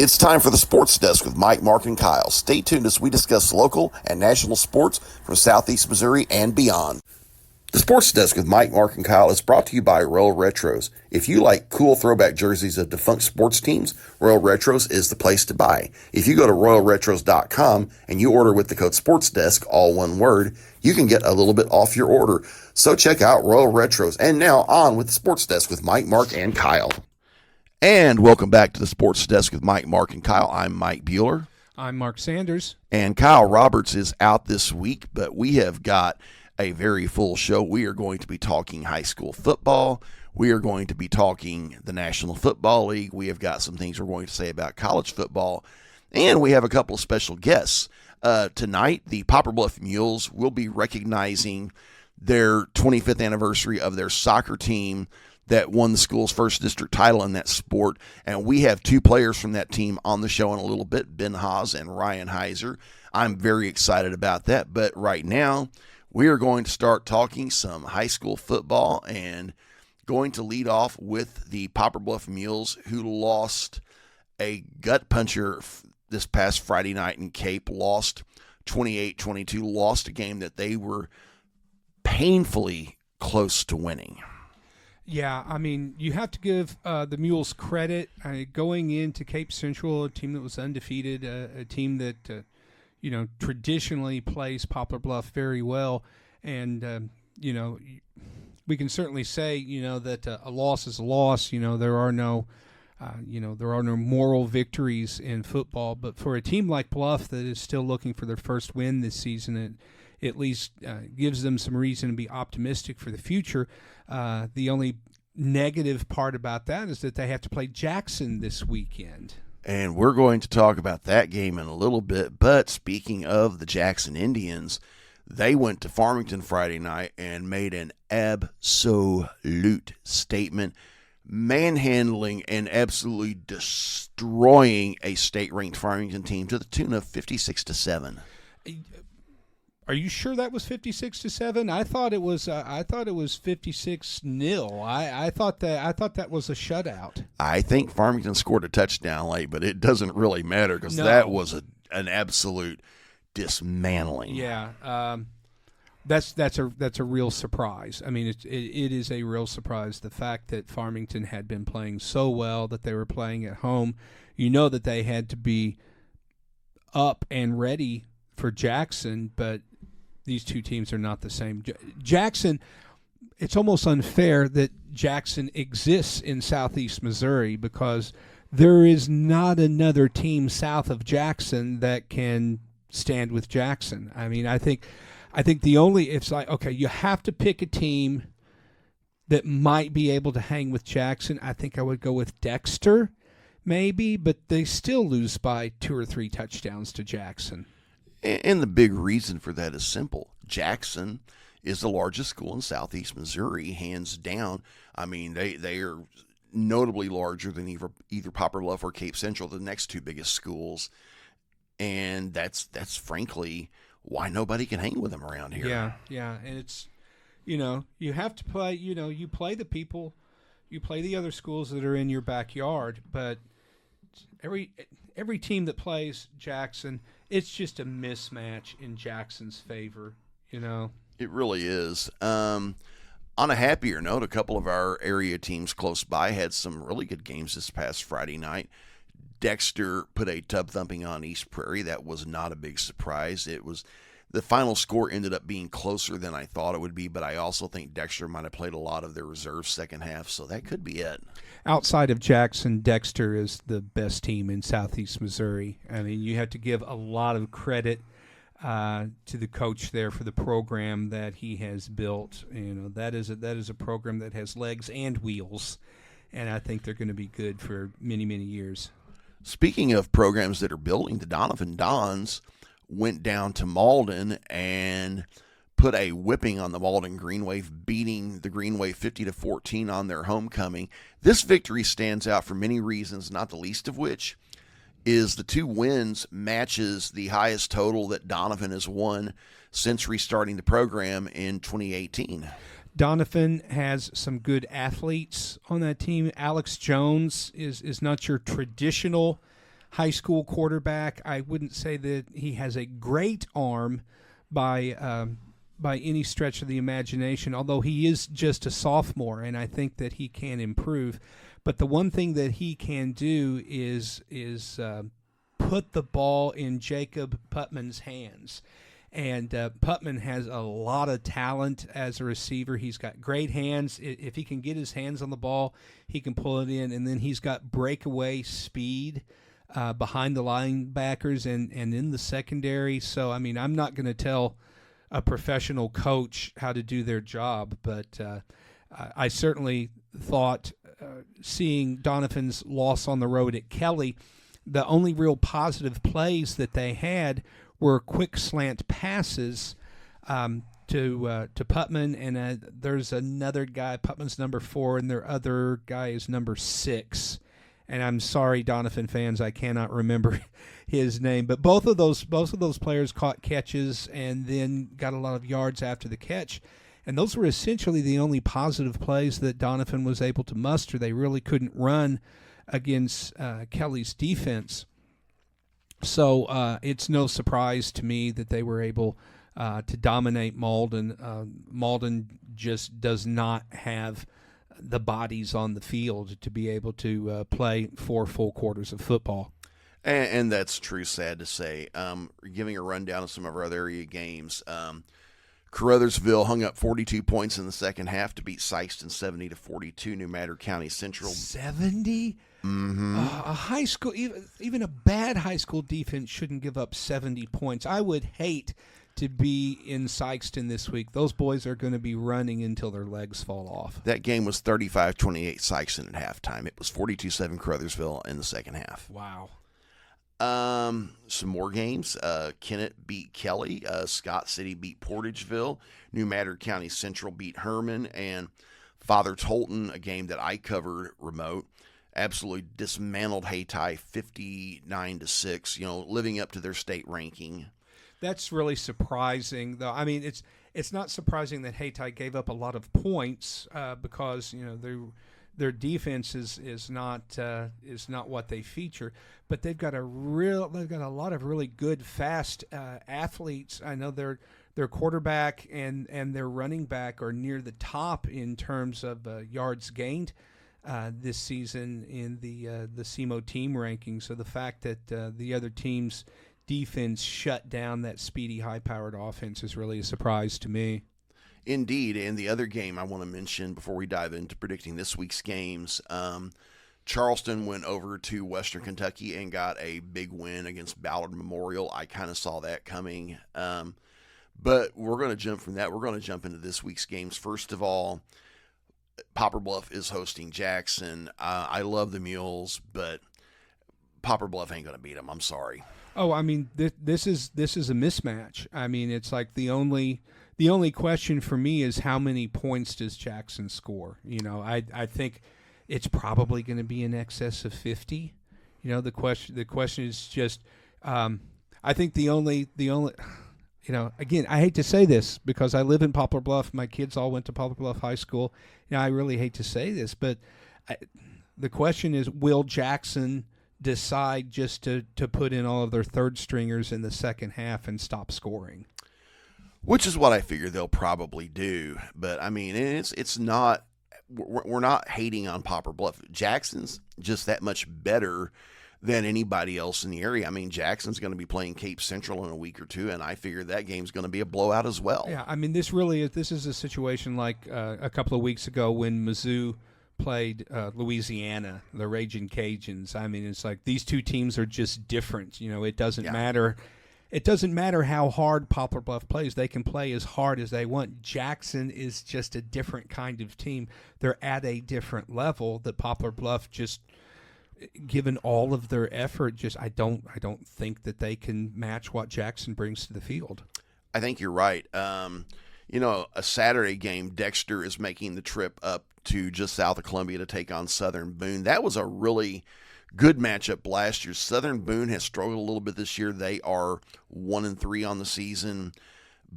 It's time for the Sports Desk with Mike, Mark, and Kyle. Stay tuned as we discuss local and national sports from Southeast Missouri and beyond. The Sports Desk with Mike, Mark, and Kyle is brought to you by Royal Retros. If you like cool throwback jerseys of defunct sports teams, Royal Retros is the place to buy. If you go to royalretros.com and you order with the code SPORTSDESK, all one word, you can get a little bit off your order. So check out Royal Retros. And now on with the Sports Desk with Mike, Mark, and Kyle. And welcome back to the Sports Desk with Mike, Mark, and Kyle. I'm Mike Bueller. I'm Mark Sanders. And Kyle Roberts is out this week, but we have got a very full show. We are going to be talking high school football. We are going to be talking the National Football League. We have got some things we're going to say about college football. And we have a couple of special guests. Tonight, the Poplar Bluff Mules will be recognizing their 25th anniversary of their soccer team that won the school's first district title in that sport. And we have two players from that team on the show in a little bit, Ben Haas and Ryan Heuiser. I'm very excited about that. But right now, we are going to start talking some high school football and going to lead off with the Poplar Bluff Mules, who lost a gut puncher this past Friday night in Cape, lost 28-22, lost a game that they were painfully close to winning. Yeah, I mean, you have to give the Mules credit. Going into Cape Central, a team that was undefeated, a team that, traditionally plays Poplar Bluff very well. And, we can certainly say, that a loss is a loss. There are no moral victories in football. But for a team like Bluff that is still looking for their first win this season, it at least gives them some reason to be optimistic for the future. The only negative part about that is that they have to play Jackson this weekend. And we're going to talk about that game in a little bit. But speaking of the Jackson Indians, they went to Farmington Friday night and made an absolute statement, manhandling and absolutely destroying a state-ranked Farmington team to the tune of 56-7. Are you sure that was 56-7? I thought it was 56-0. I thought that was a shutout. I think Farmington scored a touchdown late, but it doesn't really matter because that was an absolute dismantling. Yeah, that's a real surprise. I mean, it is a real surprise. The fact that Farmington had been playing so well, that they were playing at home, that they had to be up and ready for Jackson, but these two teams are not the same. Jackson, it's almost unfair that Jackson exists in Southeast Missouri because there is not another team south of Jackson that can stand with Jackson. I mean, I think it's like, okay, you have to pick a team that might be able to hang with Jackson. I think I would go with Dexter, maybe, but they still lose by 2 or 3 touchdowns to Jackson. And the big reason for that is simple. Jackson is the largest school in Southeast Missouri, hands down. I mean, they are notably larger than either Poplar Bluff or Cape Central, the next two biggest schools. And that's frankly why nobody can hang with them around here. Yeah. And it's, you have to play, you play the people, you play the other schools that are in your backyard, but every team that plays Jackson, it's just a mismatch in Jackson's favor, It really is. On a happier note, a couple of our area teams close by had some really good games this past Friday night. Dexter put a tub thumping on East Prairie. That was not a big surprise. The final score ended up being closer than I thought it would be, but I also think Dexter might have played a lot of their reserves second half, so that could be it. Outside of Jackson, Dexter is the best team in Southeast Missouri. I mean, you have to give a lot of credit to the coach there for the program that he has built. That is a program that has legs and wheels, and I think they're going to be good for many, many years. Speaking of programs that are building, the Donovan Dons went down to Malden and put a whipping on the Malden Green Wave, beating the Green Wave 50-14 on their homecoming. This victory stands out for many reasons, not the least of which is the 2 wins matches the highest total that Donovan has won since restarting the program in 2018. Donovan has some good athletes on that team. Alex Jones is not your traditional high school quarterback. I wouldn't say that he has a great arm by any stretch of the imagination, although he is just a sophomore, and I think that he can improve. But the one thing that he can do is put the ball in Jacob Putman's hands. And Putman has a lot of talent as a receiver. He's got great hands. If he can get his hands on the ball, he can pull it in. And then he's got breakaway speed behind the linebackers and in the secondary. So, I mean, I'm not going to tell a professional coach how to do their job, but I certainly thought seeing Doniphan's loss on the road at Kelly, the only real positive plays that they had were quick slant passes to Putman, and there's another guy. Putman's number 4, and their other guy is number 6. And I'm sorry, Doniphan fans, I cannot remember his name. But both of those players caught catches and then got a lot of yards after the catch. And those were essentially the only positive plays that Doniphan was able to muster. They really couldn't run against Kelly's defense. So it's no surprise to me that they were able to dominate Malden. Malden just does not have the bodies on the field to be able to play 4 full quarters of football. And that's true, sad to say. Giving a rundown of some of our other area games, Caruthersville hung up 42 points in the second half to beat Sykeston 70-42. New Matter County Central 70. Mm-hmm. A high school, even a bad high school defense shouldn't give up 70 points. I would hate to be in Sykeston this week. Those boys are going to be running until their legs fall off. That game was 35-28 Sykeston at halftime. It was 42-7 Caruthersville in the second half. Wow. Some more games. Kennett beat Kelly. Scott City beat Portageville. New Matter County Central beat Herman. And Father Tolton, a game that I covered remote, absolutely dismantled Hayti 59-6, living up to their state ranking. That's really surprising, though. I mean, it's not surprising that Hayti gave up a lot of points because their defense is not what they feature, but they've got a lot of really good fast athletes. I know their quarterback and their running back are near the top in terms of yards gained this season in the SEMO team ranking. So the fact that the other team's defense shut down that speedy, high-powered offense is really a surprise to me. Indeed, and the other game I want to mention before we dive into predicting this week's games, Charleston went over to Western Kentucky and got a big win against Ballard Memorial. I kind of saw that coming, but we're going to jump from that. We're going to jump into this week's games. First of all, Poplar Bluff is hosting Jackson. I love the Mules, but Poplar Bluff ain't going to beat them. I'm sorry. Oh, I mean, this is a mismatch. I mean, it's like the only question for me is how many points does Jackson score? I think it's probably going to be in excess of 50. The question is just I think the only again, I hate to say this because I live in Poplar Bluff. My kids all went to Poplar Bluff High School. I really hate to say this, but the question is, will Jackson decide just to put in all of their third stringers in the second half and stop scoring? Which is what I figure they'll probably do. But, I mean, it's not – we're not hating on Poplar Bluff. Jackson's just that much better than anybody else in the area. I mean, Jackson's going to be playing Cape Central in a week or two, and I figure that game's going to be a blowout as well. Yeah, I mean, this is a situation like a couple of weeks ago when Mizzou played Louisiana, the Ragin' Cajuns. I mean, it's like these two teams are just different. It doesn't matter. It doesn't matter how hard Poplar Bluff plays. They can play as hard as they want. Jackson is just a different kind of team. They're at a different level that Poplar Bluff, just given all of their effort, I don't think that they can match what Jackson brings to the field. I think you're right. A Saturday game, Dexter is making the trip up to just south of Columbia to take on Southern Boone. That was a really good matchup last year. Southern Boone has struggled a little bit this year. They are 1-3 on the season,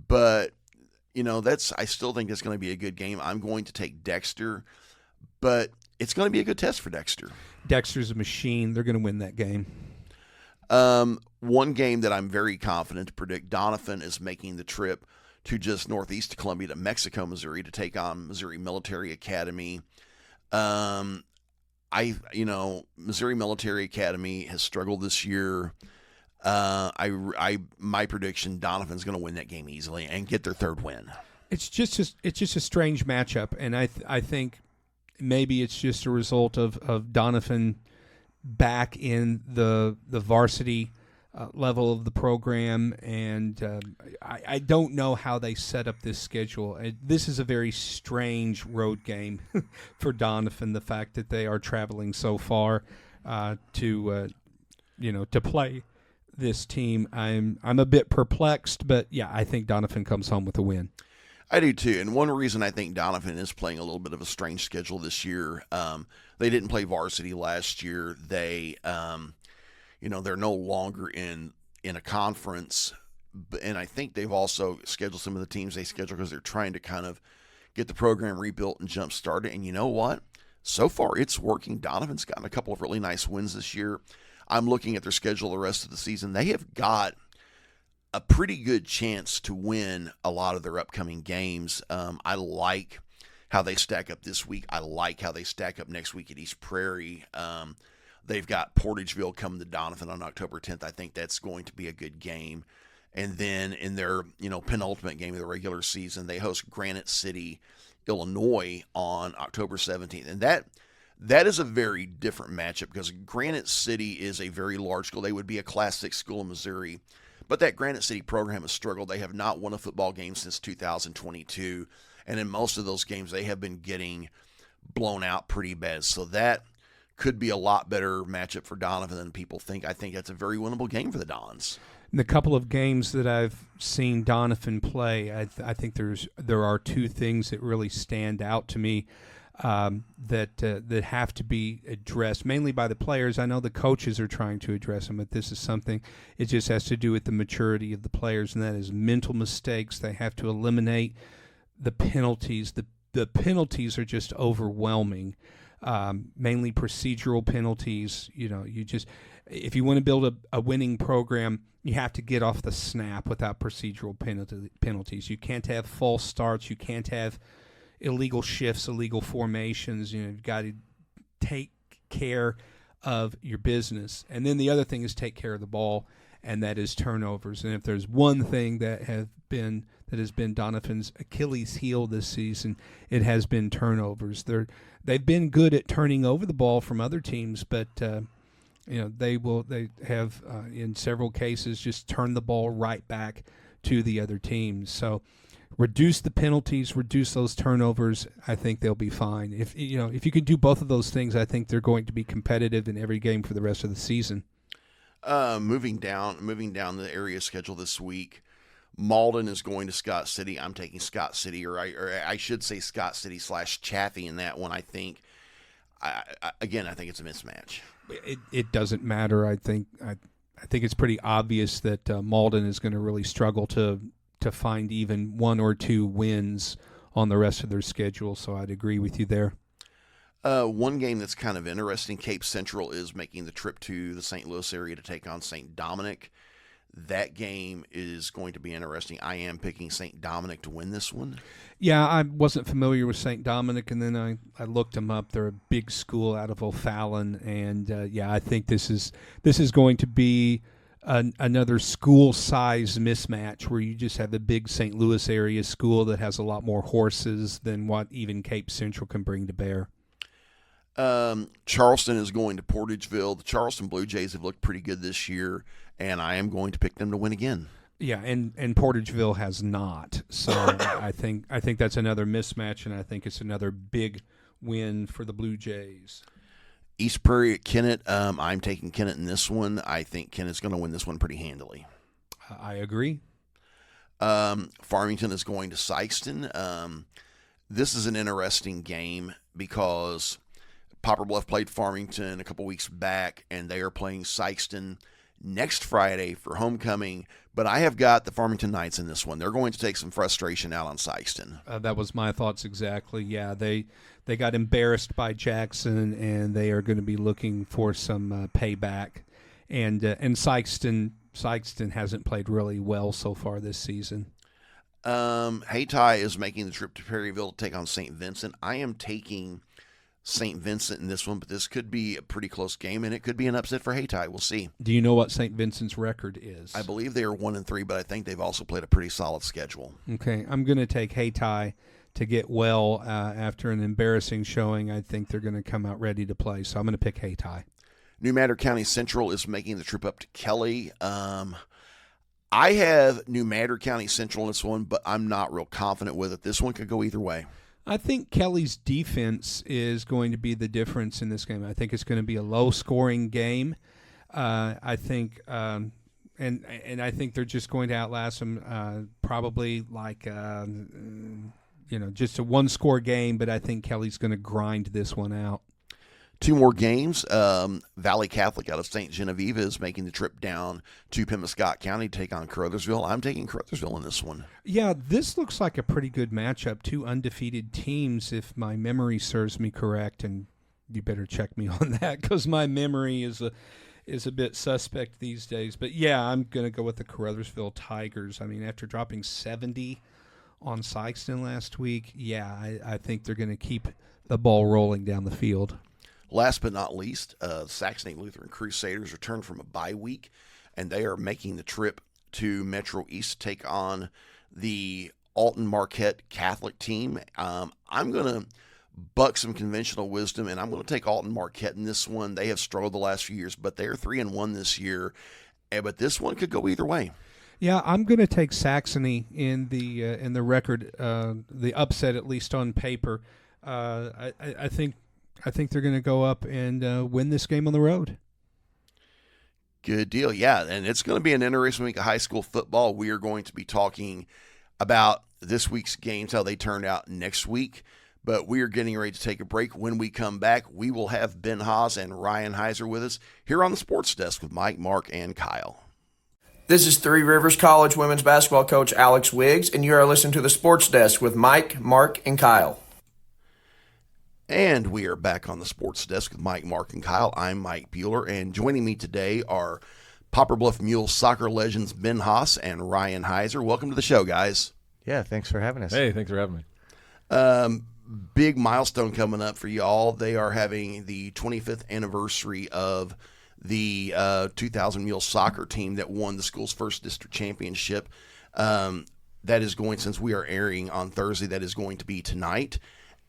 but I still think it's going to be a good game. I'm going to take Dexter, but it's going to be a good test for Dexter. Dexter's a machine. They're going to win that game. One game that I'm very confident to predict, Donovan is making the trip to just northeast of Columbia to Mexico, Missouri, to take on Missouri Military Academy. Missouri Military Academy has struggled this year. My prediction, Donovan's going to win that game easily and get their third win. It's just a strange matchup, and I think maybe it's just a result of Donovan back in the varsity level of the program, and I don't know how they set up this schedule. This is a very strange road game for Donovan. The fact that they are traveling so far to play this team, I'm a bit perplexed, but yeah, I think Donovan comes home with a win. I do too, and one reason I think Donovan is playing a little bit of a strange schedule this year, they didn't play varsity last year. They're no longer in a conference, and I think they've also scheduled some of the teams they schedule because they're trying to kind of get the program rebuilt and jump started. And you know what? So far, it's working. Donovan's gotten a couple of really nice wins this year. I'm looking at their schedule the rest of the season. They have got a pretty good chance to win a lot of their upcoming games. I like how they stack up this week. I like how they stack up next week at East Prairie. They've got Portageville coming to Donovan on October 10th. I think that's going to be a good game. And then in their penultimate game of the regular season, they host Granite City, Illinois on October 17th. And that is a very different matchup because Granite City is a very large school. They would be a Class 6 school in Missouri. But that Granite City program has struggled. They have not won a football game since 2022. And in most of those games, they have been getting blown out pretty bad. So that could be a lot better matchup for Donovan than people think. I think that's a very winnable game for the Dons. In the couple of games that I've seen Donovan play, I think there are two things that really stand out to me that have to be addressed, mainly by the players. I know the coaches are trying to address them, but this is something, it just has to do with the maturity of the players, and that is mental mistakes. They have to eliminate the penalties. The penalties are just overwhelming, mainly procedural penalties. If you want to build a winning program, you have to get off the snap without procedural penalties. You can't have false starts. You can't have illegal shifts, illegal formations. You've got to take care of your business. And then the other thing is take care of the ball, and that is turnovers. And if there's one thing that has been Donovan's Achilles heel this season, it has been turnovers. They've been good at turning over the ball from other teams, but they have in several cases just turned the ball right back to the other teams. So reduce the penalties, reduce those turnovers. I think they'll be fine. If you can do both of those things, I think they're going to be competitive in every game for the rest of the season. Moving down the area schedule this week, Malden is going to Scott City. I'm taking Scott City, or I should say Scott City / Chaffee in that one. I think it's a mismatch. It doesn't matter. I think it's pretty obvious that Malden is going to really struggle to find even one or two wins on the rest of their schedule. So I'd agree with you there. One game that's kind of interesting, Cape Central is making the trip to the St. Louis area to take on St. Dominic. That game is going to be interesting. I am picking St. Dominic to win this one. Yeah, I wasn't familiar with St. Dominic, and then I looked them up. They're a big school out of O'Fallon, and I think this is going to be another school-size mismatch where you just have a big St. Louis area school that has a lot more horses than what even Cape Central can bring to bear. Charleston is going to Portageville. The Charleston Blue Jays have looked pretty good this year, and I am going to pick them to win again. Yeah, and Portageville has not. So I think that's another mismatch, and I think it's another big win for the Blue Jays. East Prairie at Kennett. I'm taking Kennett in this one. I think Kennett's going to win this one pretty handily. I agree. Farmington is going to Sikeston. This is an interesting game because Poplar Bluff played Farmington a couple weeks back, and they are playing Sikeston next Friday for homecoming. But I have got the Farmington Knights in this one. They're going to take some frustration out on Sikeston. That was my thoughts exactly. Yeah, they got embarrassed by Jackson, and they are going to be looking for some payback. and Sykeston hasn't played really well so far this season. Hayti is making the trip to Perryville to take on St. Vincent. I am taking St. Vincent in this one, but this could be a pretty close game, and it could be an upset for Hayti. We'll see. Do you know what St. Vincent's record is? I believe they are 1-3, but I think they've also played a pretty solid schedule. Okay, I'm going to take Hayti to get well after an embarrassing showing. I think they're going to come out ready to play, so I'm going to pick Hayti. New Madrid County Central is making the trip up to Kelly. I have New Madrid County Central in this one, but I'm not real confident with it. This one could go either way. I think Kelly's defense is going to be the difference in this game. I think it's going to be a low-scoring game. I think, and I think they're just going to outlast them. Probably like, just a one-score game. But I think Kelly's going to grind this one out. Two more games. Valley Catholic out of St. Genevieve is making the trip down to Pemiscot County to take on Caruthersville. I'm taking Caruthersville in this one. Yeah, this looks like a pretty good matchup. Two undefeated teams, if my memory serves me correct, and you better check me on that because my memory is a bit suspect these days. But, yeah, I'm going to go with the Caruthersville Tigers. I mean, after dropping 70 on Sykeston last week, yeah, I think they're going to keep the ball rolling down the field. Last but not least, Saxony Lutheran Crusaders returned from a bye week, and they are making the trip to Metro East to take on the Alton Marquette Catholic team. I'm going to buck some conventional wisdom, and I'm going to take Alton Marquette in this one. They have struggled the last few years, but they're 3-1 this year. But this one could go either way. Yeah, I'm going to take Saxony in the record, the upset at least on paper. I think they're going to go up and win this game on the road. Good deal. Yeah, and it's going to be an interesting week of high school football. We are going to be talking about this week's games, how they turned out next week. But we are getting ready to take a break. When we come back, we will have Ben Haas and Ryan Heuiser with us here on the Sports Desk with Mike, Mark, and Kyle. This is Three Rivers College women's basketball coach Alex Wiggs, and you are listening to the Sports Desk with Mike, Mark, and Kyle. And we are back on the Sports Desk with Mike, Mark, and Kyle. I'm Mike Bueller, and joining me today are Poplar Bluff Mules soccer legends Ben Haas and Ryan Heuiser. Welcome to the show, guys. Yeah, thanks for having us. Hey, thanks for having me. Big milestone coming up for you all. They are having the 25th anniversary of the 2000 Mules soccer team that won the school's first district championship. That is going, since we are airing on Thursday, that is going to be tonight.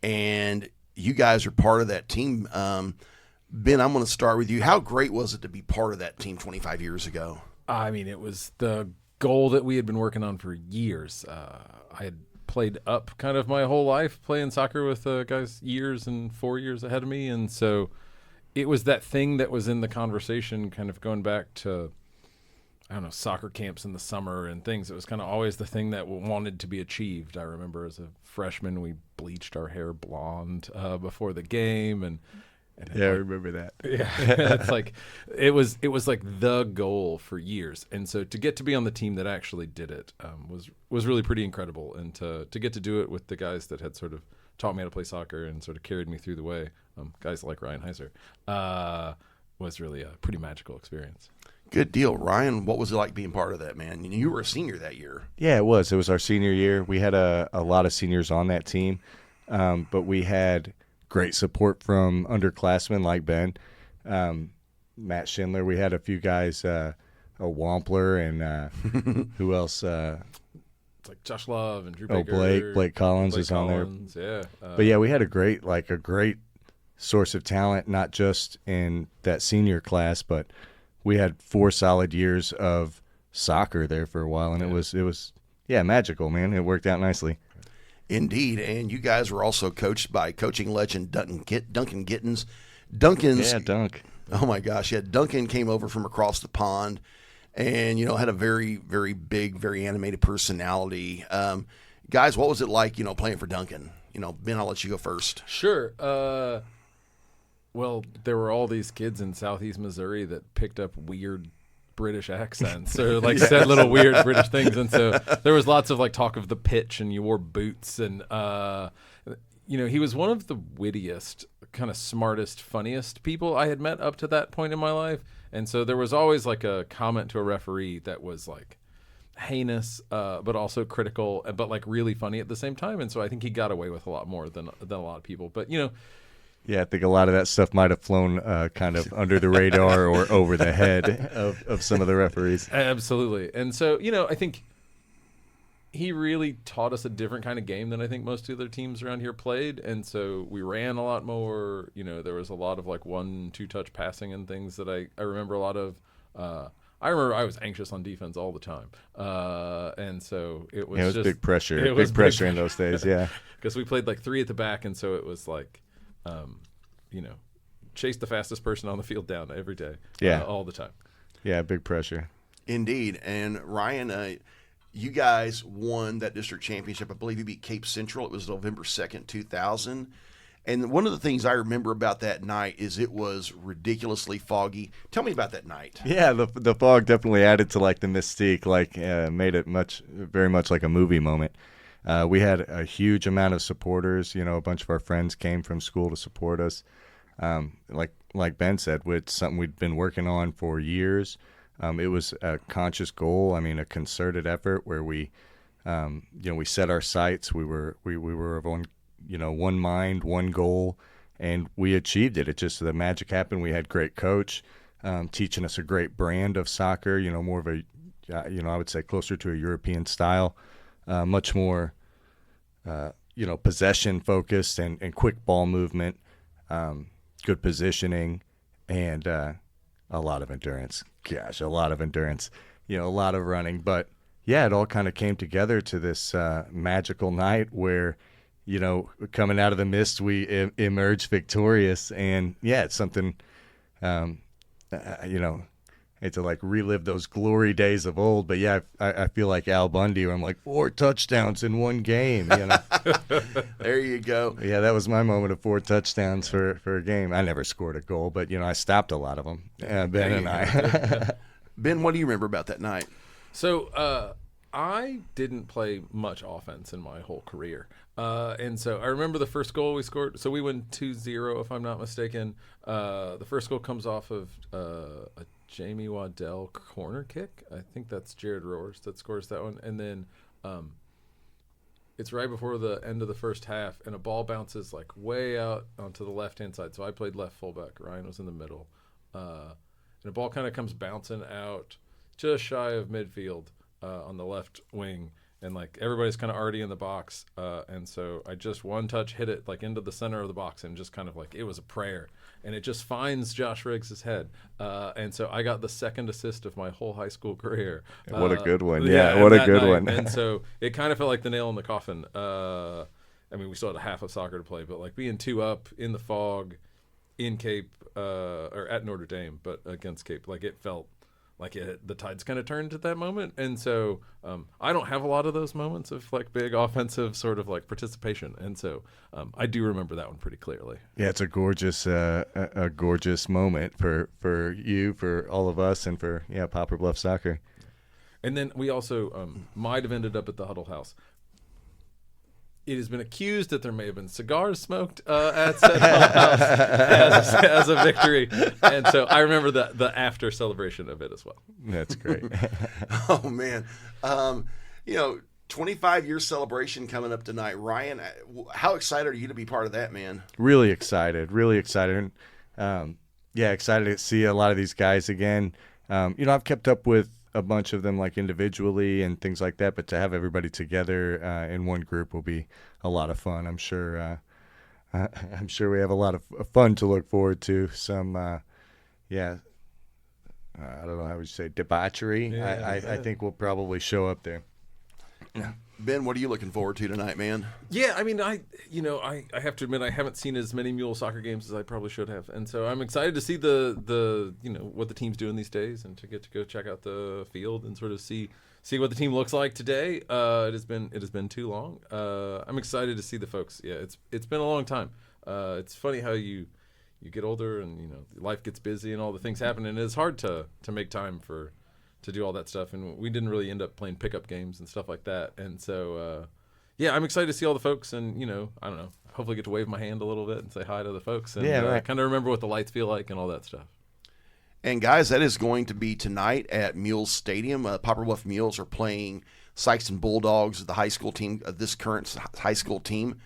And you guys are part of that team. Ben, I'm going to start with you. How great was it to be part of that team 25 years ago? I mean, it was the goal that we had been working on for years. I had played up kind of my whole life playing soccer with guys years and 4 years ahead of me. And so it was that thing that was in the conversation kind of going back to, I don't know, soccer camps in the summer and things. It was kind of always the thing that wanted to be achieved. I remember as a freshman, we bleached our hair blonde before the game, and yeah, I remember that. Yeah, it's like it was like the goal for years, and so to get to be on the team that actually did it was really pretty incredible, and to get to do it with the guys that had sort of taught me how to play soccer and sort of carried me through the way, guys like Ryan Heuiser, was really a pretty magical experience. Good deal. Ryan, what was it like being part of that, man? You were a senior that year. Yeah, it was. It was our senior year. We had a lot of seniors on that team, but we had great support from underclassmen like Ben, Matt Schindler. We had a few guys, a Wampler, and who else? It's like Josh Love and Drew Baker. Blake Collins is on there. Yeah. But yeah, we had a great source of talent, not just in that senior class, but we had 4 solid years of soccer there for a while, and it was magical, man. It worked out nicely. Indeed, and you guys were also coached by coaching legend Duncan Gittins. Duncan's, yeah, Dunk. Oh my gosh, yeah, Duncan came over from across the pond, and had a very, very big, very animated personality. Guys, what was it like, playing for Duncan? Ben, I'll let you go first. Sure. Well, there were all these kids in Southeast Missouri that picked up weird British accents or said little weird British things. And so there was lots of talk of the pitch and you wore boots. And, he was one of the wittiest, kind of smartest, funniest people I had met up to that point in my life. And so there was always like a comment to a referee that was like heinous, but also critical, but like really funny at the same time. And so I think he got away with a lot more than a lot of people. But, Yeah, I think a lot of that stuff might have flown kind of under the radar or over the head of some of the referees. Absolutely. And so, I think he really taught us a different kind of game than I think most other teams around here played. And so we ran a lot more. There was a lot of like 1-2 touch passing and things that I remember a lot of. I remember I was anxious on defense all the time. And so it was just big pressure. It was big pressure in those days, yeah. Because we played like 3 at the back, and so it was like, chase the fastest person on the field down every day, all the time. Yeah, big pressure. Indeed. And Ryan, you guys won that district championship. I believe you beat Cape Central. It was November 2nd, 2000. And one of the things I remember about that night is it was ridiculously foggy. Tell me about that night. Yeah, the fog definitely added to like the mystique, made it very much like a movie moment. We had a huge amount of supporters. A bunch of our friends came from school to support us. Like Ben said, it's something we'd been working on for years. It was a conscious goal. A concerted effort where we set our sights. We were of one mind, one goal, and we achieved it. It just, the magic happened. We had great coach teaching us a great brand of soccer. More of a, I would say closer to a European style, much more, possession focused and quick ball movement, good positioning, and a lot of endurance. Gosh, a lot of endurance, a lot of running. But yeah, it all kind of came together to this magical night where, coming out of the mist, we emerged victorious. And yeah, it's something, it's to like relive those glory days of old. But yeah, I feel like Al Bundy, where I'm like 4 touchdowns in one game. There you go. Yeah, that was my moment of 4 touchdowns for a game. I never scored a goal, but I stopped a lot of them. Ben and I. Ben, what do you remember about that night? So I didn't play much offense in my whole career. And so I remember the first goal we scored. So we win 2-0, if I'm not mistaken. The first goal comes off of a Jamie Waddell corner kick. I think that's Jared Roars that scores that one. And then it's right before the end of the first half, and a ball bounces like way out onto the left-hand side. So I played left fullback. Ryan was in the middle. And the ball kind of comes bouncing out just shy of midfield on the left wing. And like everybody's kind of already in the box, and so I just one touch hit it like into the center of the box, and just kind of like it was a prayer, and it just finds Josh Riggs' head, and so I got the second assist of my whole high school career. What a good one! Yeah, what a good one! And so it kind of felt like the nail in the coffin. We still had a half of soccer to play, but like being 2 up in the fog, in Cape or at Notre Dame, but against Cape, like it felt like the tides kind of turned at that moment. And so I don't have a lot of those moments of like big offensive sort of like participation. And so I do remember that one pretty clearly. Yeah, it's a gorgeous moment for you, for all of us, and for Poplar Bluff soccer. And then we also might have ended up at the Huddle House. It has been accused that there may have been cigars smoked at said house as a victory. And so I remember the after celebration of it as well. That's great. Oh, man. 25-year celebration coming up tonight. Ryan, how excited are you to be part of that, man? Really excited. Excited to see a lot of these guys again. I've kept up with a bunch of them like individually and things like that, but to have everybody together in one group will be a lot of fun. I'm sure we have a lot of fun to look forward to. Some I don't know how we say debauchery. I think we'll probably show up there. Ben, what are you looking forward to tonight, man? Yeah, I have to admit I haven't seen as many mule soccer games as I probably should have, and so I'm excited to see the what the team's doing these days, and to get to go check out the field and sort of see what the team looks like today. It has been too long. I'm excited to see the folks. Yeah, it's been a long time. It's funny how you get older and life gets busy and all the things happen, and it's hard to make time to do all that stuff, and we didn't really end up playing pickup games and stuff like that. And so, I'm excited to see all the folks, and I don't know, hopefully get to wave my hand a little bit and say hi to the folks, and right. kind of remember what the lights feel like and all that stuff. And guys, that is going to be tonight at Mules Stadium. Poplar Bluff Mules are playing Sykeston Bulldogs, the high school team of this current high school team.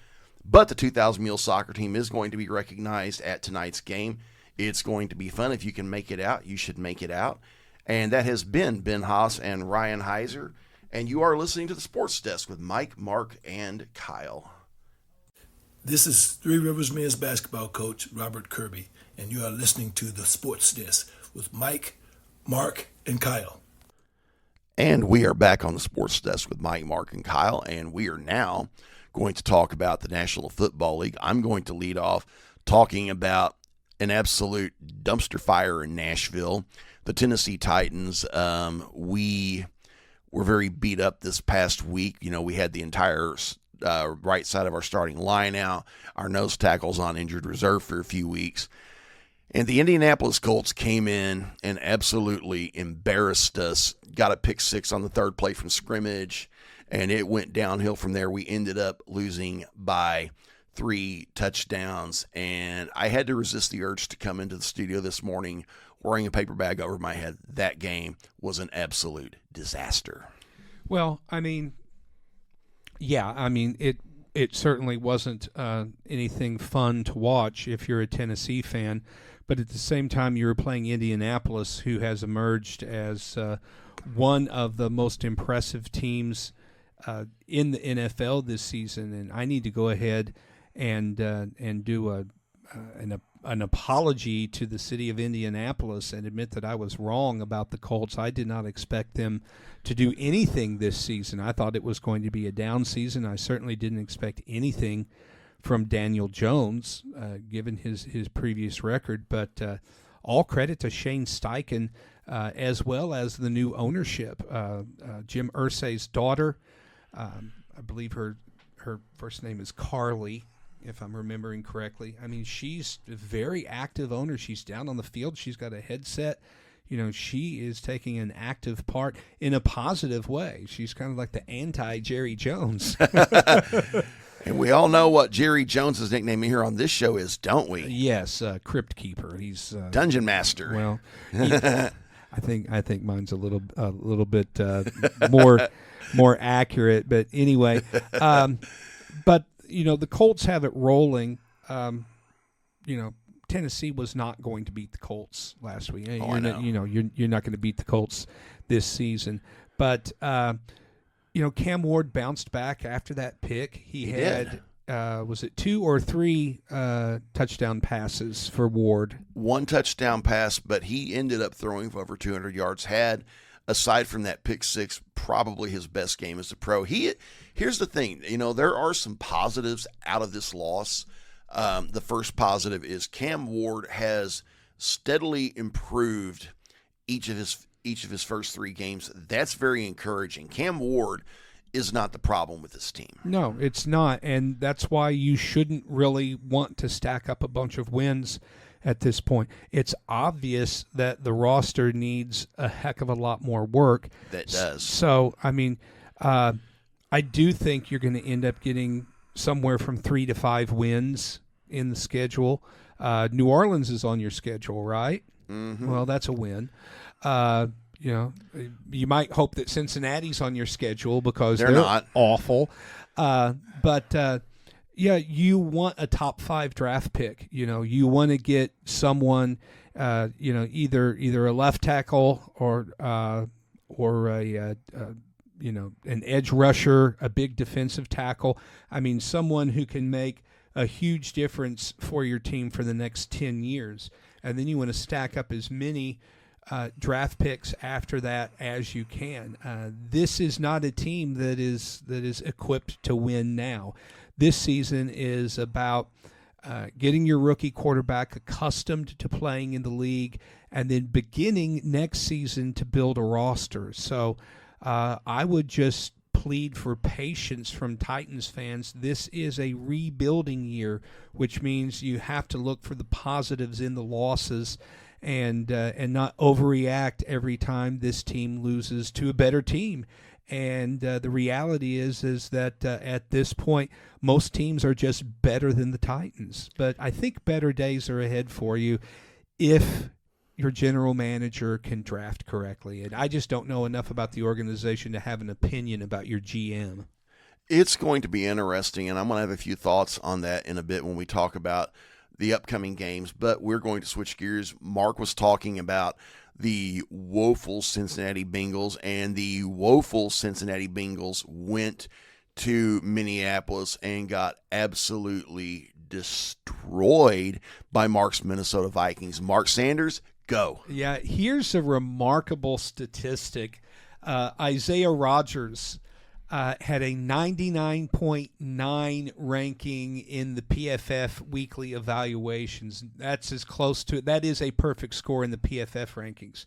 But the 2000 Mules soccer team is going to be recognized at tonight's game. It's going to be fun. If you can make it out, you should make it out. And that has been Ben Haas and Ryan Heuiser. And you are listening to the Sports Desk with Mike, Mark, and Kyle. This is Three Rivers men's basketball coach Robert Kirby, and you are listening to the Sports Desk with Mike, Mark, and Kyle. And we are back on the Sports Desk with Mike, Mark, and Kyle, and we are now going to talk about the National Football League. I'm going to lead off talking about an absolute dumpster fire in Nashville. The Tennessee Titans, we were very beat up this past week. You know, we had the entire right side of our starting line out. Our nose tackle's on injured reserve for a few weeks. And the Indianapolis Colts came in and absolutely embarrassed us. Got a pick six on the third play from scrimmage, and it went downhill from there. We ended up losing by 3 touchdowns, and I had to resist the urge to come into the studio this morning wearing a paper bag over my head. That game was an absolute disaster. Well, I mean, yeah, I mean, it certainly wasn't anything fun to watch if you're a Tennessee fan, but at the same time you were playing Indianapolis, who has emerged as one of the most impressive teams in the NFL this season. And I need to go ahead and do an apology to the city of Indianapolis and admit that I was wrong about the Colts. I did not expect them to do anything this season. I thought it was going to be a down season. I certainly didn't expect anything from Daniel Jones, given his previous record. But all credit to Shane Steichen, as well as the new ownership. Jim Irsay's daughter, I believe her first name is Carly, if I'm remembering correctly. I mean, she's a very active owner. She's down on the field. She's got a headset. You know, she is taking an active part in a positive way. She's kind of like the anti-Jerry Jones. And we all know what Jerry Jones's nickname here on this show is, don't we? Yes, Crypt Keeper. He's Dungeon Master. Well, I think mine's a little bit more accurate. But anyway, but you know, the Colts have it rolling. You know, Tennessee was not going to beat the Colts last week. You're not going to beat the Colts this season. But you know, Cam Ward bounced back after that pick. He had was it 2 or 3 touchdown passes for Ward? 1 touchdown pass, but he ended up throwing for over 200 yards. Had, aside from that pick six, probably his best game as a pro. Here's the thing, you know, there are some positives out of this loss. The first positive is Cam Ward has steadily improved each of his first 3 games. That's very encouraging. Cam Ward is not the problem with this team. No, it's not, and that's why you shouldn't really want to stack up a bunch of wins at this point. It's obvious that the roster needs a heck of a lot more work. That does. So, I mean, I do think you're going to end up getting somewhere from 3 to 5 wins in the schedule. New Orleans is on your schedule, right? Mm-hmm. Well, that's a win. You know, you might hope that Cincinnati's on your schedule because they're not awful. But yeah, you want a top 5 draft pick. You know, you want to get someone, you know, either a left tackle or a you know, an edge rusher, a big defensive tackle. I mean, someone who can make a huge difference for your team for the next 10 years. And then you want to stack up as many draft picks after that as you can. This is not a team that is equipped to win now. This season is about getting your rookie quarterback accustomed to playing in the league and then beginning next season to build a roster. So I would just plead for patience from Titans fans. This is a rebuilding year, which means you have to look for the positives in the losses and not overreact every time this team loses to a better team. And the reality is that at this point, most teams are just better than the Titans. But I think better days are ahead for you if your general manager can draft correctly. And I just don't know enough about the organization to have an opinion about your GM. It's going to be interesting, and I'm going to have a few thoughts on that in a bit when we talk about the upcoming games, but we're going to switch gears. Mark was talking about the woeful Cincinnati Bengals, and the woeful Cincinnati Bengals went to Minneapolis and got absolutely destroyed by Mark's Minnesota Vikings. Mark Sanders, go. Yeah, here's a remarkable statistic. Isaiah Rodgers had a 99.9 ranking in the PFF weekly evaluations. That's as close to it. That is a perfect score in the PFF rankings.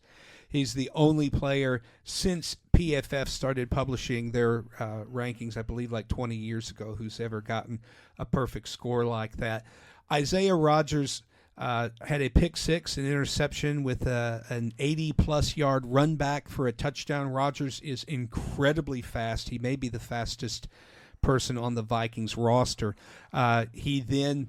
He's the only player since PFF started publishing their rankings, I believe like 20 years ago, who's ever gotten a perfect score like that. Isaiah Rodgers had a pick six, an interception with an 80-plus yard run back for a touchdown. Rodgers is incredibly fast. He may be the fastest person on the Vikings roster. He then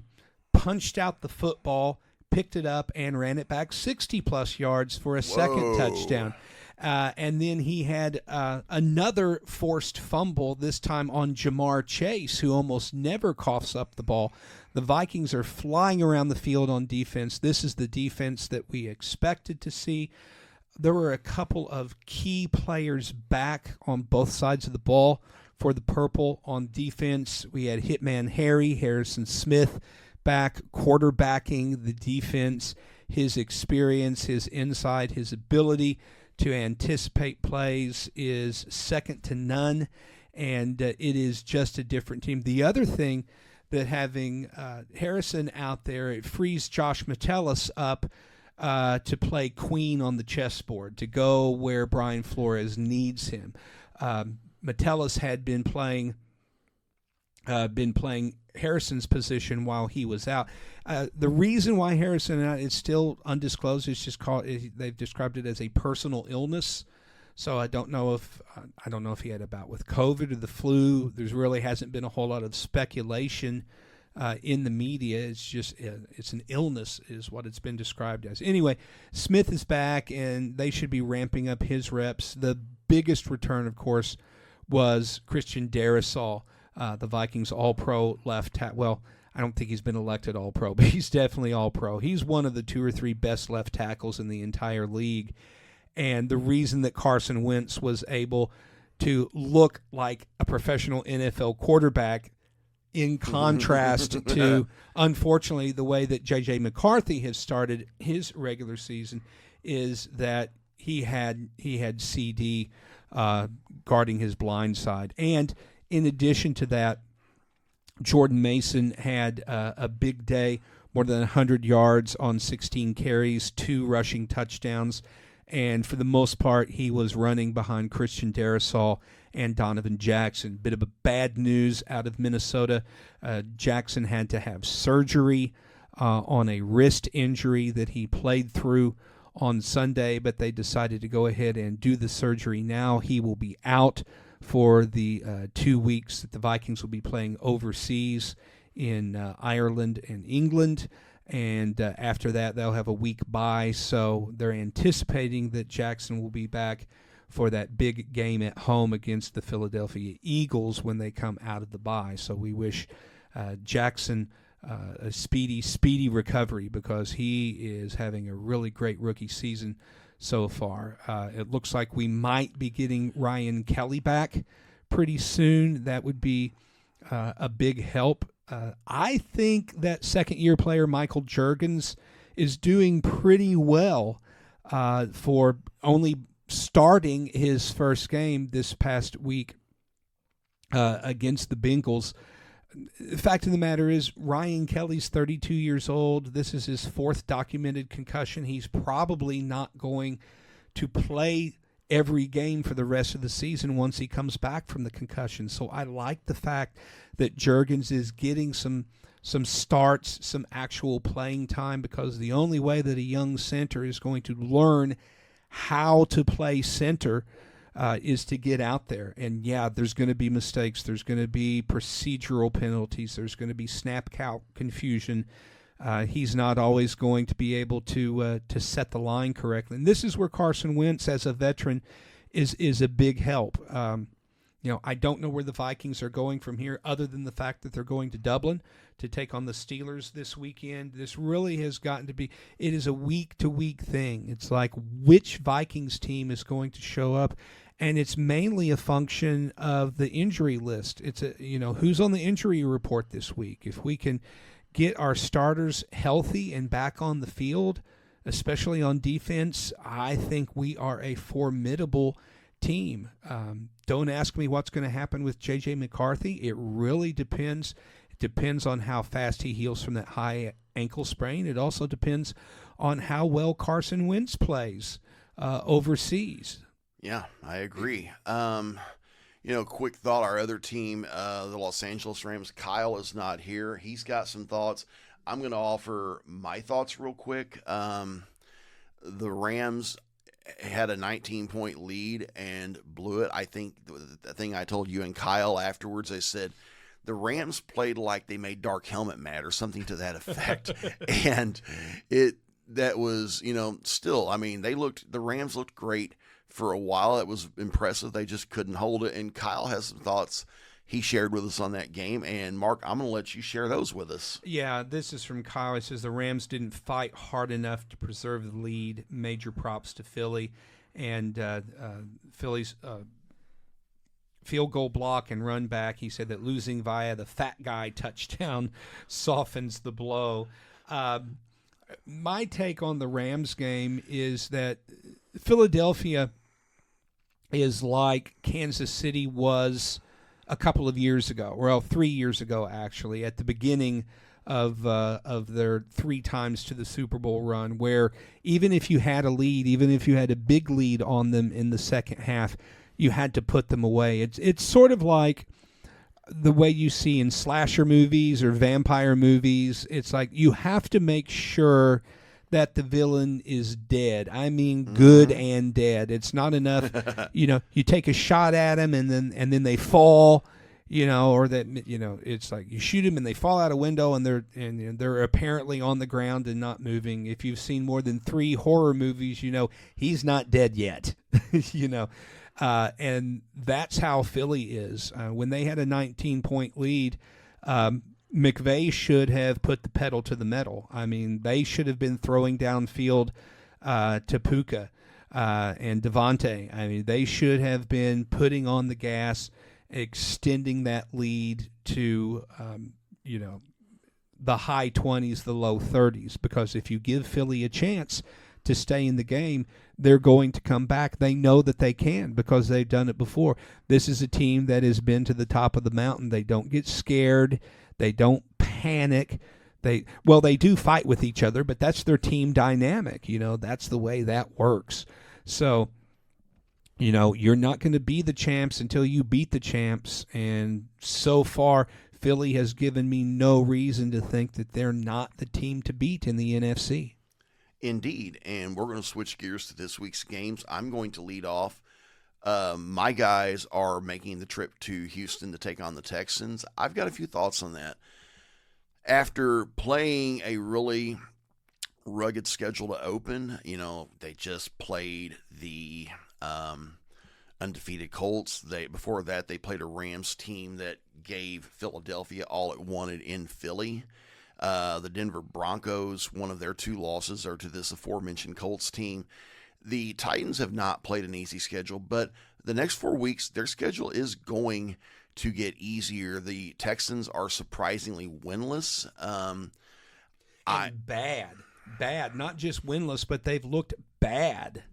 punched out the football, picked it up, and ran it back 60-plus yards for a second touchdown. And then he had another forced fumble, this time on Jamar Chase, who almost never coughs up the ball. The Vikings are flying around the field on defense. This is the defense that we expected to see. There were a couple of key players back on both sides of the ball for the Purple on defense. We had Hitman Harrison Smith back quarterbacking the defense. His experience, his insight, his ability to anticipate plays is second to none, and it is just a different team. The other thing that having Harrison out there, it frees Josh Metellus up to play queen on the chessboard, to go where Brian Flores needs him. Metellus had been playing Harrison's position while he was out. The reason why Harrison is still undisclosed is just they've described it as a personal illness. So I don't know if he had a bout with COVID or the flu. There really hasn't been a whole lot of speculation in the media. It's just it's an illness is what it's been described as. Anyway, Smith is back, and they should be ramping up his reps. The biggest return, of course, was Christian Darrisaw, the Vikings All-Pro left tackle. Well, I don't think he's been elected All-Pro, but he's definitely All-Pro. He's one of the 2 or 3 best left tackles in the entire league. And the reason that Carson Wentz was able to look like a professional NFL quarterback, in contrast to, unfortunately, the way that J.J. McCarthy has started his regular season, is that he had CD guarding his blind side. And in addition to that, Jordan Mason had a big day, more than 100 yards on 16 carries, 2 rushing touchdowns. And for the most part, he was running behind Christian Darrisaw and Donovan Jackson. Bit of a bad news out of Minnesota. Jackson had to have surgery on a wrist injury that he played through on Sunday, but they decided to go ahead and do the surgery now. He will be out for the 2 weeks that the Vikings will be playing overseas in Ireland and England. And after that, they'll have a week bye. So they're anticipating that Jackson will be back for that big game at home against the Philadelphia Eagles when they come out of the bye. So we wish Jackson a speedy recovery, because he is having a really great rookie season so far. It looks like we might be getting Ryan Kelly back pretty soon. That would be a big help. I think that second-year player Michael Juergens is doing pretty well for only starting his first game this past week against the Bengals. The fact of the matter is, Ryan Kelly's 32 years old. This is his 4th documented concussion. He's probably not going to play every game for the rest of the season once he comes back from the concussion. So I like the fact that Juergens is getting some starts, some actual playing time, because the only way that a young center is going to learn how to play center is to get out there. And, yeah, there's going to be mistakes. There's going to be procedural penalties. There's going to be snap count confusion. He's not always going to be able to set the line correctly. And this is where Carson Wentz, as a veteran, is a big help. I don't know where the Vikings are going from here, other than the fact that they're going to Dublin to take on the Steelers this weekend. This really has gotten to be, it is a week-to-week thing. It's like which Vikings team is going to show up, and it's mainly a function of the injury list. It's who's on the injury report this week. If we can get our starters healthy and back on the field, especially on defense, I think we are a formidable team. Don't ask me what's going to happen with J.J. McCarthy. It really depends. It depends on how fast he heals from that high ankle sprain. It also depends on how well Carson Wentz plays overseas. Yeah, I agree. Quick thought, our other team, the Los Angeles Rams, Kyle is not here. He's got some thoughts. I'm going to offer my thoughts real quick. The Rams had a 19-point lead and blew it. I think the thing I told you and Kyle afterwards, I said the Rams played like they made Dark Helmet mad or something to that effect. And that was, still, I mean, the Rams looked great for a while. It was impressive. They just couldn't hold it. And Kyle has some thoughts he shared with us on that game. And Mark, I'm going to let you share those with us. Yeah, this is from Kyle. He says the Rams didn't fight hard enough to preserve the lead. Major props to Philly. And Philly's field goal block and run back. He said that losing via the fat guy touchdown softens the blow. My take on the Rams game is that Philadelphia is like Kansas City was a couple of years ago, well, 3 years ago actually, at the beginning of their 3 times to the Super Bowl run, where even if you had a lead, even if you had a big lead on them in the second half, you had to put them away. It's sort of like the way you see in slasher movies or vampire movies. It's like you have to make sure that the villain is dead. I mean, good and dead. It's not enough, you take a shot at them and then they fall, or that, it's like you shoot them and they fall out a window and they're apparently on the ground and not moving. If you've seen more than 3 horror movies, he's not dead yet, and that's how Philly is. When they had a 19-point lead, McVay should have put the pedal to the metal. I mean, they should have been throwing downfield to Puka and Devontae. I mean, they should have been putting on the gas, extending that lead to, the high 20s, the low 30s, because if you give Philly a chance to stay in the game, they're going to come back. They know that they can because they've done it before. This is a team that has been to the top of the mountain. They don't get scared. They don't panic. They do fight with each other, but that's their team dynamic. That's the way that works. So, you're not going to be the champs until you beat the champs. And so far, Philly has given me no reason to think that they're not the team to beat in the NFC. Indeed. And we're going to switch gears to this week's games. I'm going to lead off. My guys are making the trip to Houston to take on the Texans. I've got a few thoughts on that. After playing a really rugged schedule to open, they just played the undefeated Colts. Before that, they played a Rams team that gave Philadelphia all it wanted in Philly. The Denver Broncos, one of their 2 losses are to this aforementioned Colts team. The Titans have not played an easy schedule, but the next 4 weeks, their schedule is going to get easier. The Texans are surprisingly winless. Bad. Not just winless, but they've looked bad,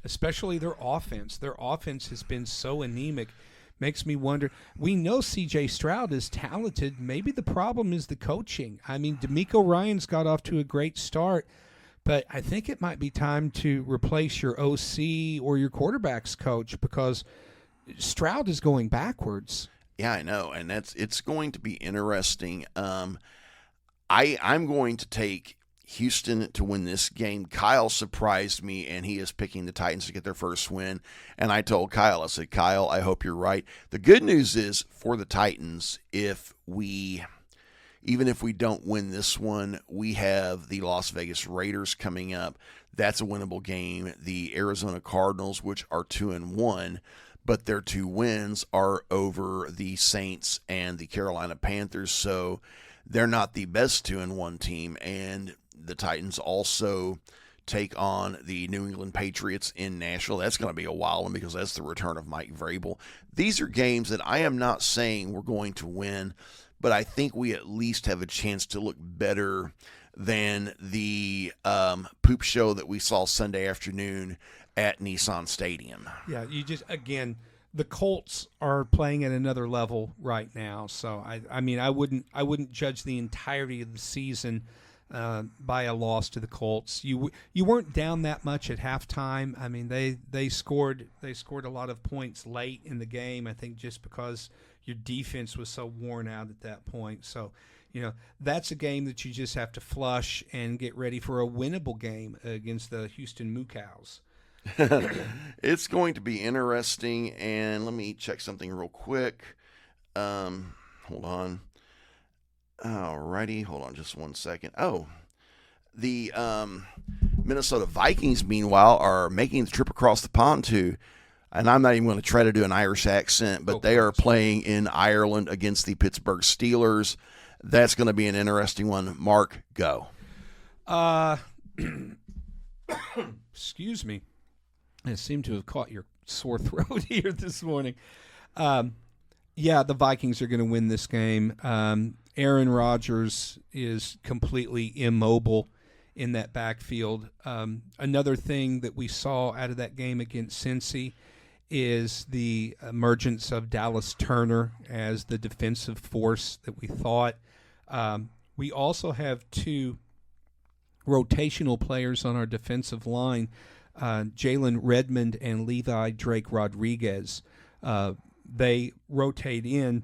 especially their offense. Their offense has been so anemic. Makes me wonder. We know C.J. Stroud is talented. Maybe the problem is the coaching. I mean, DeMeco Ryans got off to a great start, but I think it might be time to replace your OC or your quarterback's coach because Stroud is going backwards. Yeah, I know, and it's going to be interesting. I'm going to take Houston to win this game. Kyle surprised me, and he is picking the Titans to get their first win. And I told Kyle, I said, Kyle, I hope you're right. The good news is for the Titans, if we even if we don't win this one, we have the Las Vegas Raiders coming up. That's a winnable game. The Arizona Cardinals, which are 2-1, but their 2 wins are over the Saints and the Carolina Panthers, so they're not the best 2-1 team. And the Titans also take on the New England Patriots in Nashville. That's going to be a wild one because that's the return of Mike Vrabel. These are games that I am not saying we're going to win, but I think we at least have a chance to look better than the poop show that we saw Sunday afternoon at Nissan Stadium. Yeah, you just, again, the Colts are playing at another level right now. So I mean, I wouldn't judge the entirety of the season by a loss to the Colts. You weren't down that much at halftime. I mean, they scored a lot of points late in the game. I think just because your defense was so worn out at that point. So, that's a game that you just have to flush and get ready for a winnable game against the Houston Moo Cows. It's going to be interesting, and let me check something real quick. Hold on. Alrighty, hold on just one second. Oh, the Minnesota Vikings, meanwhile, are making the trip across the pond to, and I'm not even going to try to do an Irish accent, but they are playing in Ireland against the Pittsburgh Steelers. That's going to be an interesting one. Mark, go. Excuse me. I seem to have caught your sore throat here this morning. Yeah, the Vikings are going to win this game. Aaron Rodgers is completely immobile in that backfield. Another thing that we saw out of that game against Cincy is the emergence of Dallas Turner as the defensive force that we thought. We also have 2 rotational players on our defensive line, Jalen Redmond and Levi Drake Rodriguez. They rotate in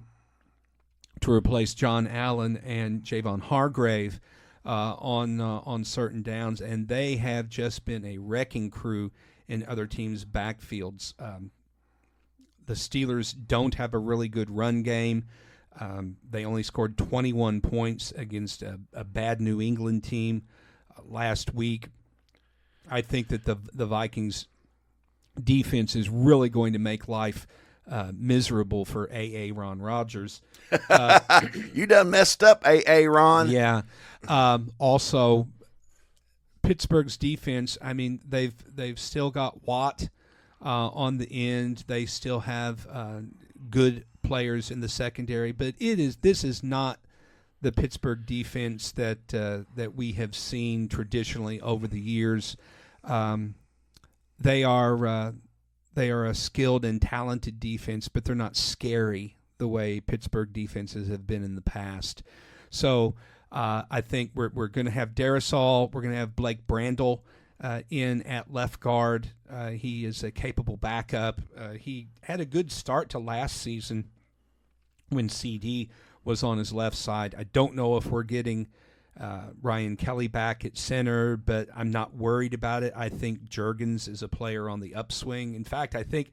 to replace John Allen and Javon Hargrave on certain downs, and they have just been a wrecking crew in other teams' backfields. The Steelers don't have a really good run game. They only scored 21 points against a bad New England team last week. I think that the Vikings defense is really going to make life miserable for A.A. Ron Rodgers. You done messed up, A.A. Ron. Yeah. Also, Pittsburgh's defense, I mean, they've still got Watt on the end. They still have good players in the secondary, but this is not the Pittsburgh defense that we have seen traditionally over the years. They are a skilled and talented defense, but they're not scary the way Pittsburgh defenses have been in the past. So I think we're going to have Darrisaw. We're going to have Blake Brandel in at left guard. He is a capable backup. He had a good start to last season when CD was on his left side. I don't know if we're getting Ryan Kelly back at center, but I'm not worried about it. I think Juergens is a player on the upswing. In fact, I think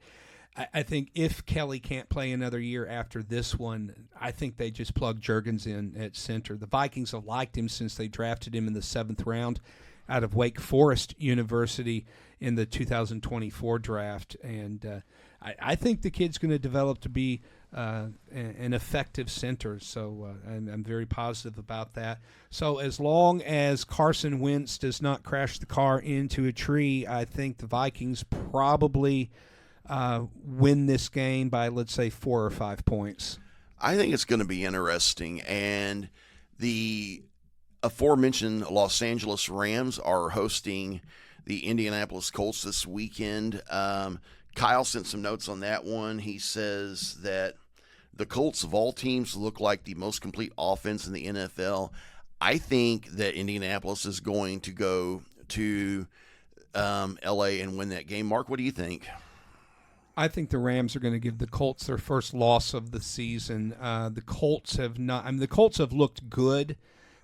if Kelly can't play another year after this one, I think they just plug Juergens in at center. The Vikings have liked him since they drafted him in the 7th round out of Wake Forest University in the 2024 draft, and I think the kid's going to develop to be an effective center, so I'm very positive about that. So as long as Carson Wentz does not crash the car into a tree, I think the Vikings probably win this game by, let's say, 4 or 5 points. I think it's going to be interesting, and the aforementioned Los Angeles Rams are hosting the Indianapolis Colts this weekend. Kyle sent some notes on that one. He says that the Colts of all teams look like the most complete offense in the NFL. I think that Indianapolis is going to go to L.A. and win that game. Mark, what do you think? I think the Rams are going to give the Colts their first loss of the season. The Colts have not. I mean, the Colts have looked good,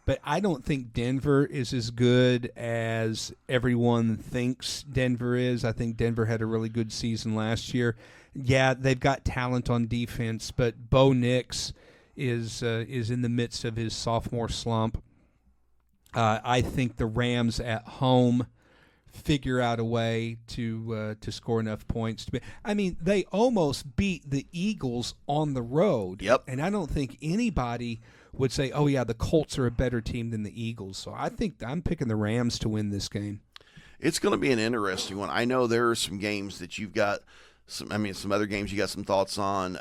but I don't think Denver is as good as everyone thinks Denver is. I think Denver had a really good season last year. Yeah, they've got talent on defense, but Bo Nix is in the midst of his sophomore slump. I think the Rams at home figure out a way to score enough points to be. I mean, they almost beat the Eagles on the road. Yep. And I don't think anybody would say, "Oh yeah, the Colts are a better team than the Eagles." So I think I'm picking the Rams to win this game. It's going to be an interesting one. I know there are some games that you've got some other games you got some thoughts on.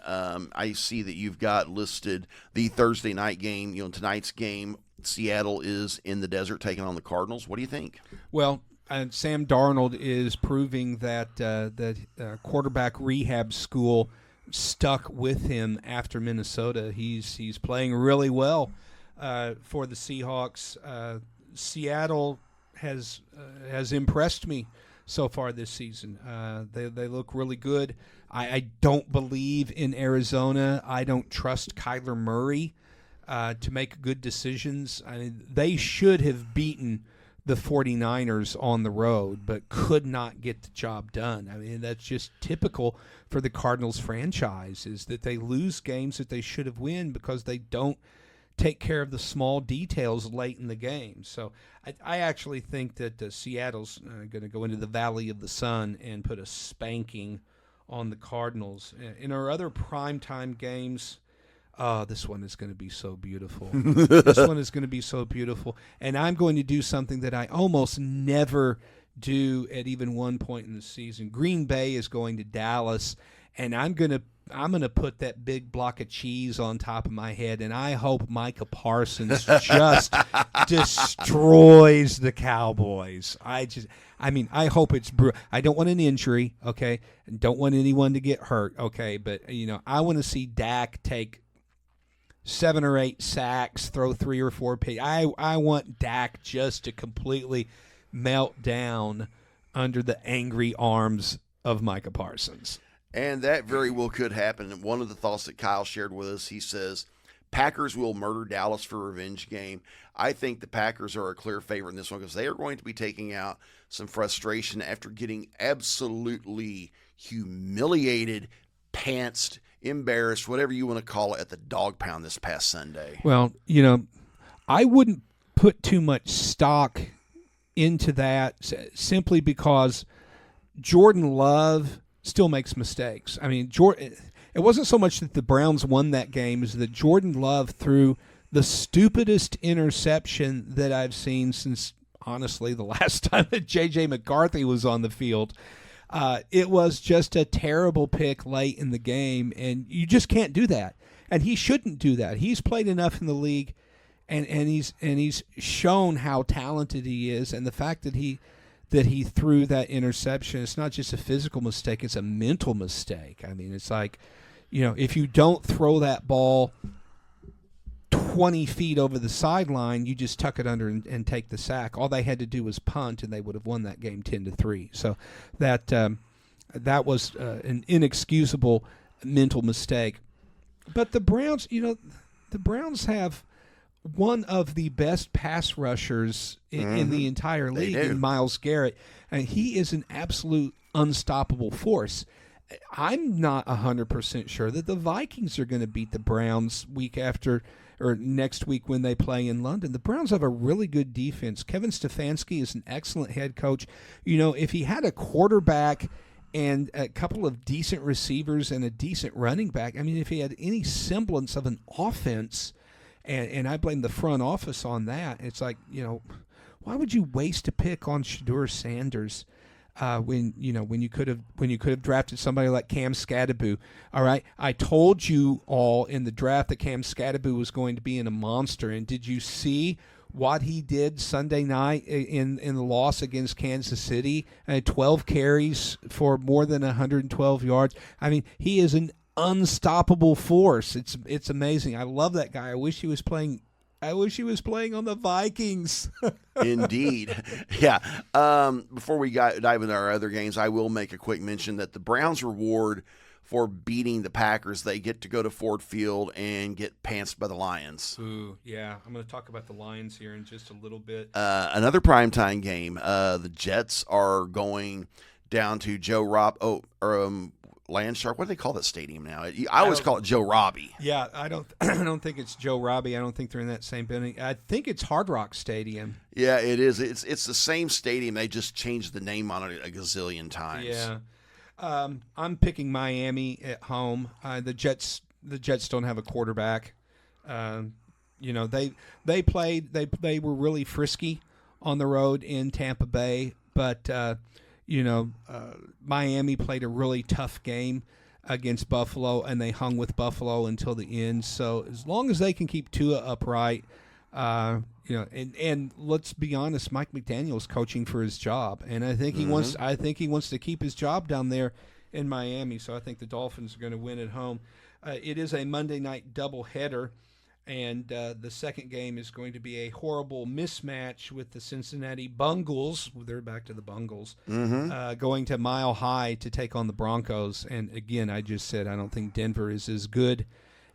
I see that you've got listed the Thursday night game, tonight's game. Seattle is in the desert taking on the Cardinals. What do you think? Well, Sam Darnold is proving that quarterback rehab school stuck with him after Minnesota. He's playing really well for the Seahawks. Seattle has impressed me so far this season. They look really good. I don't believe in Arizona. I don't trust Kyler Murray to make good decisions. I mean, they should have beaten the 49ers on the road, but could not get the job done. I mean, that's just typical for the Cardinals franchise, is that they lose games that they should have won because they don't take care of the small details late in the game. So I actually think that Seattle's going to go into the Valley of the Sun and put a spanking on the Cardinals. In our other primetime games, this one is going to be so beautiful. This one is going to be so beautiful. And I'm going to do something that I almost never do at even one point in the season. Green Bay is going to Dallas, and I'm going to put that big block of cheese on top of my head, and I hope Micah Parsons just destroys the Cowboys. I hope it's I don't want an injury, okay? And don't want anyone to get hurt, okay? But, I want to see Dak take 7 or 8 sacks, throw 3 or 4 picks. I want Dak just to completely melt down under the angry arms of Micah Parsons. And that very well could happen. And one of the thoughts that Kyle shared with us, he says, Packers will murder Dallas for a revenge game. I think the Packers are a clear favorite in this one because they are going to be taking out some frustration after getting absolutely humiliated, pantsed, embarrassed, whatever you want to call it, at the dog pound this past Sunday. Well, I wouldn't put too much stock into that simply because Jordan Love still makes mistakes. I mean, it wasn't so much that the Browns won that game as that Jordan Love threw the stupidest interception that I've seen since, honestly, the last time that J.J. McCarthy was on the field. It was just a terrible pick late in the game, and you just can't do that. And he shouldn't do that. He's played enough in the league, and he's shown how talented he is, and the fact that he threw that interception, it's not just a physical mistake, it's a mental mistake. I mean, it's like, if you don't throw that ball 20 feet over the sideline, you just tuck it under and take the sack. All they had to do was punt, and they would have won that game 10-3. So that was an inexcusable mental mistake. But the Browns, the Browns have one of the best pass rushers in the entire league, in Myles Garrett, and he is an absolute unstoppable force. I'm not 100% sure that the Vikings are going to beat the Browns next week when they play in London. The Browns have a really good defense. Kevin Stefanski is an excellent head coach. If he had a quarterback and a couple of decent receivers and a decent running back, I mean, if he had any semblance of an offense, and I blame the front office on that, it's like, why would you waste a pick on Shedeur Sanders when you could have drafted somebody like Cam Skattebo? All right, I told you all in the draft that Cam Skattebo was going to be a monster, and did you see what he did Sunday night in the loss against Kansas City? 12 carries for more than 112 yards. I mean, he is an unstoppable force. It's amazing. I love that guy. I wish he was playing on the Vikings. Indeed. Yeah. Before we dive into our other games, I will make a quick mention that the Browns' reward for beating the Packers, they get to go to Ford Field and get pantsed by the Lions. Ooh, yeah. I'm going to talk about the Lions here in just a little bit. Another primetime game. The Jets are going down to Landshark. What do they call that stadium now? I always call it Joe Robbie. Yeah, I don't I don't think it's Joe Robbie. I don't think they're in that same building. I think it's Hard Rock Stadium. Yeah, it is. It's the same stadium. They just changed the name on it a gazillion times. Yeah. I'm picking Miami at home. The Jets don't have a quarterback. They were really frisky on the road in Tampa Bay, but Miami played a really tough game against Buffalo, and they hung with Buffalo until the end. So as long as they can keep Tua upright, and let's be honest, Mike McDaniel's coaching for his job, and I think he wants to keep his job down there in Miami. So I think the Dolphins are going to win at home. It is a Monday night doubleheader. And the second game is going to be a horrible mismatch with the Cincinnati Bungles. They're back to the Bungles. Going to Mile High to take on the Broncos. And, again, I just said I don't think Denver is as good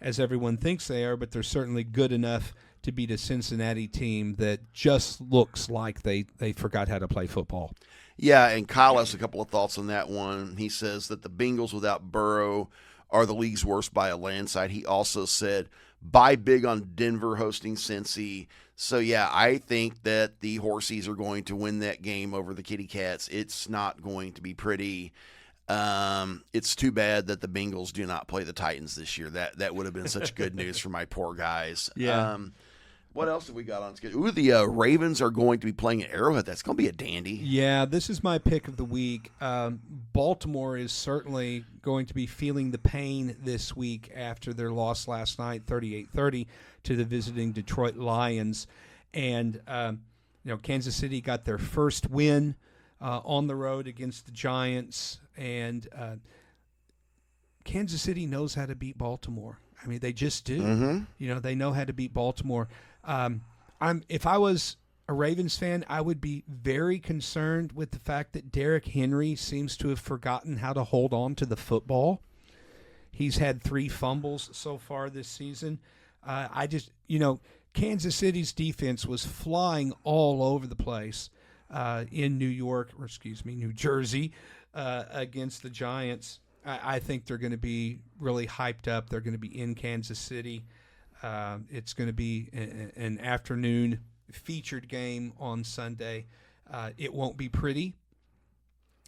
as everyone thinks they are, but they're certainly good enough to beat a Cincinnati team that just looks like they forgot how to play football. Yeah, and Kyle has a couple of thoughts on that one. He says that the Bengals without Burrow are the league's worst by a landslide. He also said, buy big on Denver hosting Cincy. So, yeah, I think that the Horsies are going to win that game over the Kitty Cats. It's not going to be pretty. It's too bad that the Bengals do not play the Titans this year. That would have been such good news for my poor guys. Yeah. What else have we got on schedule? Ooh, the Ravens are going to be playing at Arrowhead. That's going to be a dandy. Yeah, this is my pick of the week. Baltimore is certainly going to be feeling the pain this week after their loss last night, 38-30, to the visiting Detroit Lions. And, Kansas City got their first win on the road against the Giants. And Kansas City knows how to beat Baltimore. I mean, they just do. Mm-hmm. They know how to beat Baltimore. If I was a Ravens fan, I would be very concerned with the fact that Derrick Henry seems to have forgotten how to hold on to the football. He's had 3 fumbles so far this season. Kansas City's defense was flying all over the place in New Jersey against the Giants. I think they're going to be really hyped up. They're going to be in Kansas City. It's going to be an afternoon featured game on Sunday. It won't be pretty,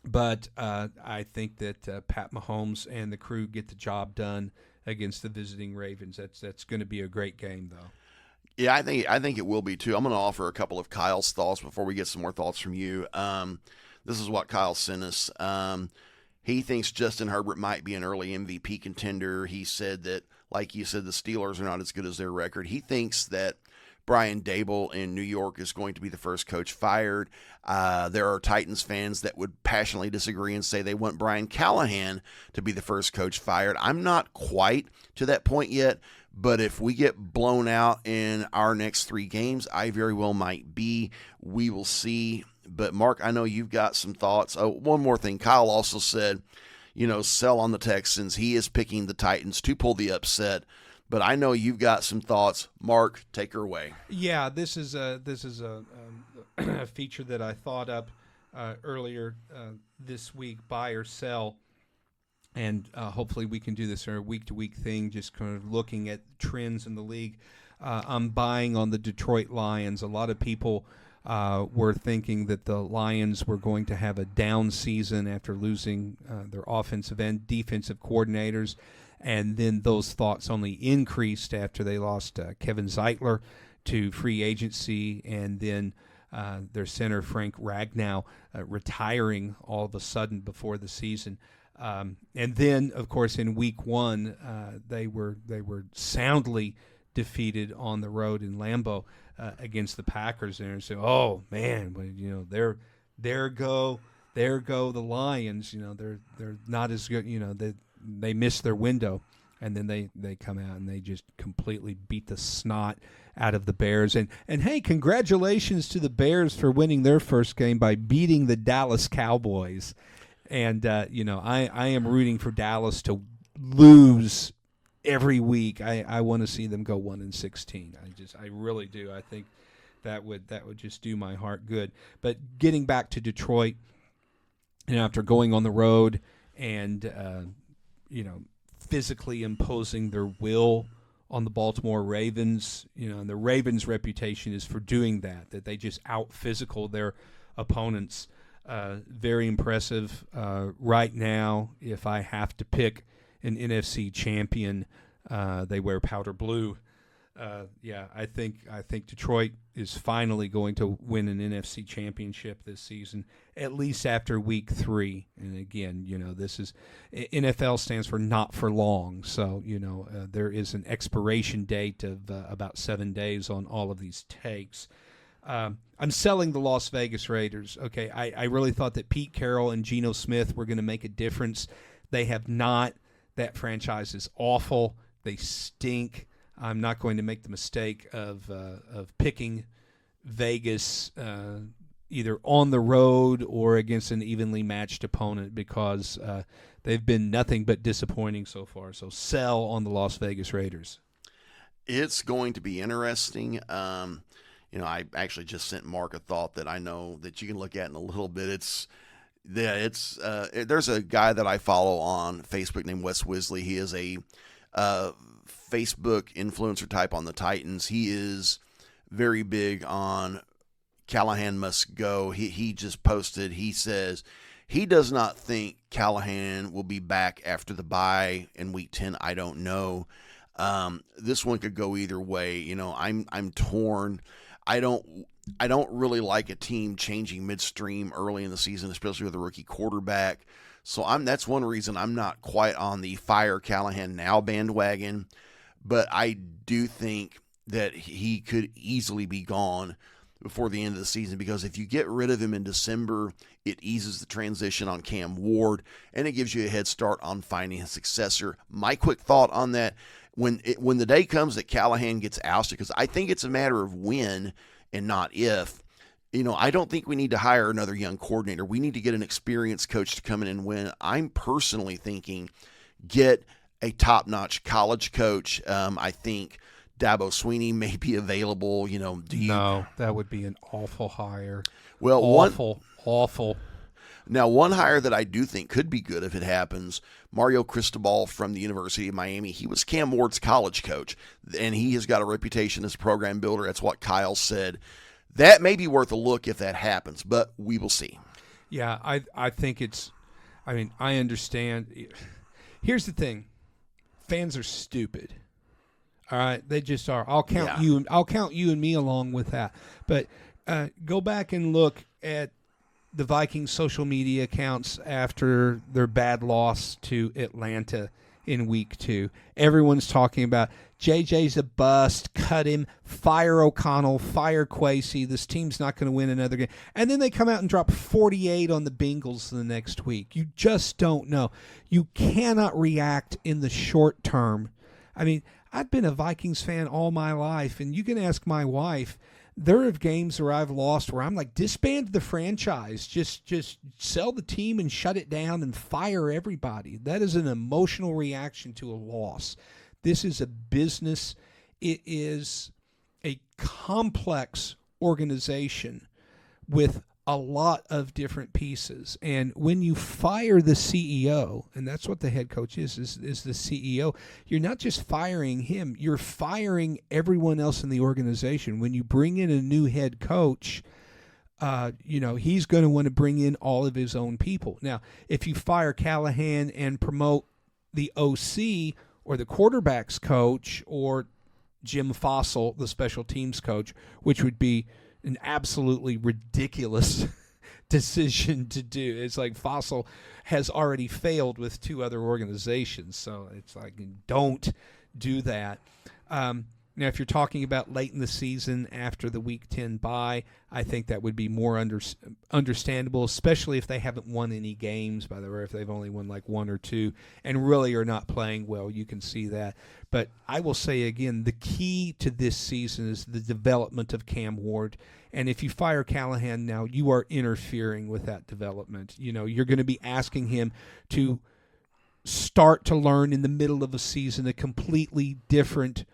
but I think that Pat Mahomes and the crew get the job done against the visiting Ravens. That's going to be a great game, though. Yeah, I think it will be too. I'm going to offer a couple of Kyle's thoughts before we get some more thoughts from you. This is what Kyle sent us. He thinks Justin Herbert might be an early MVP contender. He said that, like you said, the Steelers are not as good as their record. He thinks that Brian Daboll in New York is going to be the first coach fired. There are Titans fans that would passionately disagree and say they want Brian Callahan to be the first coach fired. I'm not quite to that point yet, but if we get blown out in our next 3 games, I very well might be. We will see. But, Mark, I know you've got some thoughts. Oh, one more thing. Kyle also said, sell on the Texans. He is picking the Titans to pull the upset. But I know you've got some thoughts. Mark, take her away. Yeah, this is a feature that I thought up earlier this week, buy or sell. And hopefully we can do this in a week-to-week thing, just kind of looking at trends in the league. I'm buying on the Detroit Lions. A lot of people were thinking that the Lions were going to have a down season after losing their offensive and defensive coordinators, and then those thoughts only increased after they lost Kevin Zeitler to free agency, and then their center Frank Ragnow retiring all of a sudden before the season. And then, of course, in Week 1, they were soundly defeated on the road in Lambeau against the Packers, and so, oh man, there go the Lions. They're not as good. They missed their window, and then they come out and they just completely beat the snot out of the Bears. And hey, congratulations to the Bears for winning their first game by beating the Dallas Cowboys. And I am rooting for Dallas to lose every week. I want to see them go 1-16. I really do. I think that would just do my heart good. But getting back to Detroit, after going on the road and physically imposing their will on the Baltimore Ravens. And the Ravens' reputation is for doing that they just out-physical their opponents. Very impressive. Right now, if I have to pick an NFC champion, they wear powder blue. I think Detroit is finally going to win an NFC championship this season, at least after week 3. And again, this is NFL stands for not for long. So, there is an expiration date of about 7 days on all of these takes. I'm selling the Las Vegas Raiders. Okay, I really thought that Pete Carroll and Geno Smith were going to make a difference. They have not. That franchise is awful. They stink. I'm not going to make the mistake of picking Vegas either on the road or against an evenly matched opponent because they've been nothing but disappointing so far. So sell on the Las Vegas Raiders. It's going to be interesting. I actually just sent Mark a thought that I know that you can look at in a little bit. There's a guy that I follow on Facebook named Wes Wisley. He is a Facebook influencer type on the Titans. He is very big on Callahan must go. He just posted, he says he does not think Callahan will be back after the bye in week 10. I don't know. This one could go either way. I'm torn. I don't really like a team changing midstream early in the season, especially with a rookie quarterback. So that's one reason I'm not quite on the fire Callahan now bandwagon. But I do think that he could easily be gone before the end of the season, because if you get rid of him in December, it eases the transition on Cam Ward, and it gives you a head start on finding a successor. My quick thought on that, when the day comes that Callahan gets ousted, because I think it's a matter of when and not if, I don't think we need to hire another young coordinator. We need to get an experienced coach to come in and win. I'm personally thinking get a top-notch college coach. I think Dabo Swinney may be available. No, that would be an awful hire. Well, awful. Now, one hire that I do think could be good if it happens, Mario Cristobal from the University of Miami. He was Cam Ward's college coach, and he has got a reputation as a program builder. That's what Kyle said. That may be worth a look if that happens, but we will see. Yeah, I think I understand. Here's the thing. Fans are stupid. All right, they just are. I'll count you and me along with that. But go back and look at the Vikings social media accounts after their bad loss to Atlanta in week 2. Everyone's talking about JJ's a bust, cut him, fire O'Connell, fire Kwesi. This team's not going to win another game. And then they come out and drop 48 on the Bengals the next week. You just don't know. You cannot react in the short term. I've been a Vikings fan all my life, and you can ask my wife. There are games where I've lost where I'm like, disband the franchise. Just sell the team and shut it down and fire everybody. That is an emotional reaction to a loss. This is a business. It is a complex organization with a lot of different pieces. And when you fire the CEO, and that's what the head coach is the CEO, you're not just firing him, you're firing everyone else in the organization. When you bring in a new head coach, he's going to want to bring in all of his own people. Now, if you fire Callahan and promote the OC or the quarterback's coach or Jim Fossil, the special teams coach, which would be an absolutely ridiculous decision to do. It's like Fossil has already failed with 2 other organizations, so it's like, don't do that. Now, if you're talking about late in the season after the Week 10 bye, I think that would be more understandable, especially if they haven't won any games, by the way, if they've only won like 1 or 2 and really are not playing well. You can see that. But I will say again, the key to this season is the development of Cam Ward. And if you fire Callahan now, you are interfering with that development. You're going to be asking him to start to learn in the middle of a season a completely different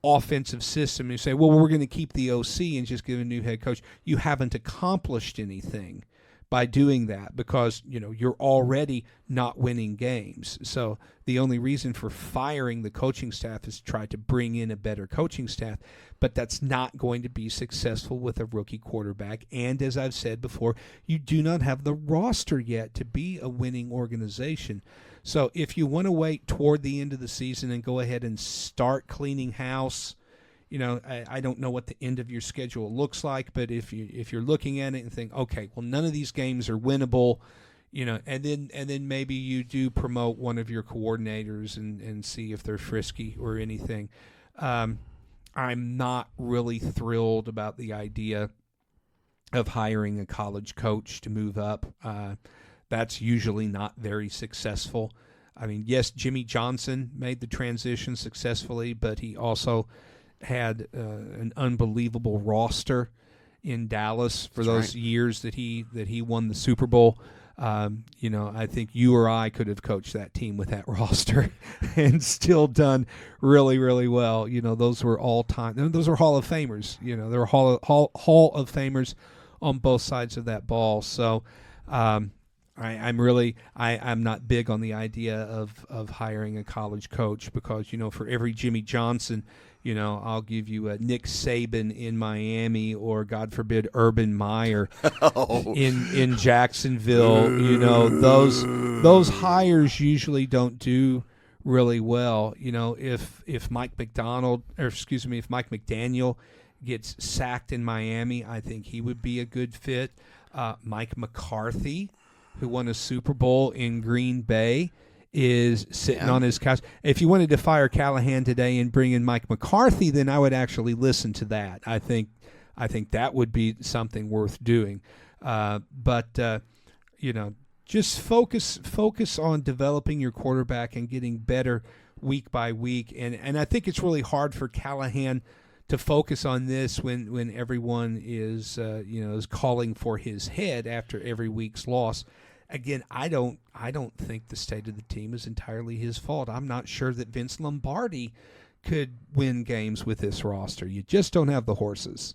offensive system. You say, well, we're going to keep the OC and just give a new head coach. You haven't accomplished anything by doing that, because you're already not winning games. So the only reason for firing the coaching staff is to try to bring in a better coaching staff, but that's not going to be successful with a rookie quarterback. And as I've said before, you do not have the roster yet to be a winning organization. So if you want to wait toward the end of the season and go ahead and start cleaning house, I don't know what the end of your schedule looks like, but if you're looking at it and think, okay, well, none of these games are winnable, and then maybe you do promote one of your coordinators and see if they're frisky or anything. I'm not really thrilled about the idea of hiring a college coach to move up. That's usually not very successful. I mean, yes, Jimmy Johnson made the transition successfully, but he also had an unbelievable roster in Dallas for those years that he won the Super Bowl. I think you or I could have coached that team with that roster and still done really, really well. Those were all-time. Those are Hall of Famers. They were Hall of Famers on both sides of that ball. So I'm not big on the idea of hiring a college coach, because for every Jimmy Johnson, I'll give you a Nick Saban in Miami, or God forbid Urban Meyer in Jacksonville. Those hires usually don't do really well. If Mike McDaniel gets sacked in Miami, I think he would be a good fit. Mike McCarthy, who won a Super Bowl in Green Bay, is sitting on his couch. If you wanted to fire Callahan today and bring in Mike McCarthy, then I would actually listen to that. I think that would be something worth doing. Just focus on developing your quarterback and getting better week by week. And I think it's really hard for Callahan to focus on this when everyone is calling for his head after every week's loss. Again, I don't think the state of the team is entirely his fault. I'm not sure that Vince Lombardi could win games with this roster. You just don't have the horses.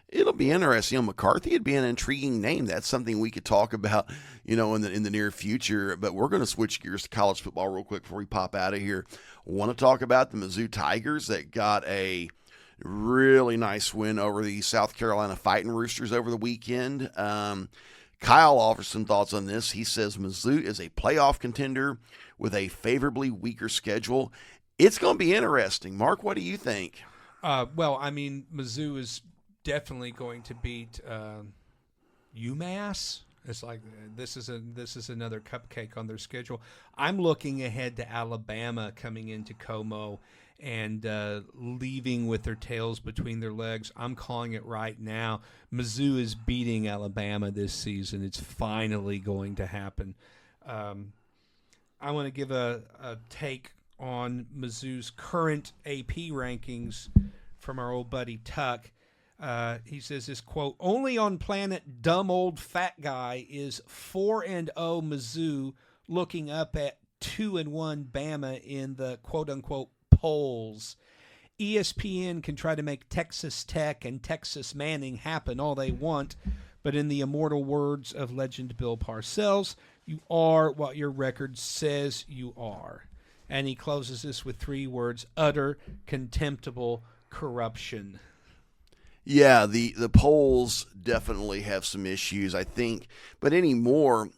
It'll be interesting. McCarthy would be an intriguing name. That's something we could talk about, in the near future. But we're going to switch gears to college football real quick before we pop out of here. Want to talk about the Mizzou Tigers that got a really nice win over the South Carolina Fighting Roosters over the weekend. Kyle offers some thoughts on this. He says Mizzou is a playoff contender with a favorably weaker schedule. It's going to be interesting. Mark, what do you think? Mizzou is definitely going to beat UMass. It's like this is another cupcake on their schedule. I'm looking ahead to Alabama coming into Como and leaving with their tails between their legs. I'm calling it right now. Mizzou is beating Alabama this season. It's finally going to happen. I want to give a take on Mizzou's current AP rankings from our old buddy Tuck. He says this quote, "Only on planet dumb old fat guy is 4-0 Mizzou looking up at 2-1 Bama in the quote unquote polls. ESPN can try to make Texas Tech and Texas Manning happen all they want, but in the immortal words of legend Bill Parcells, you are what your record says you are." And he closes this with 3 words: utter contemptible corruption. Yeah, the polls definitely have some issues, I think. But anymore,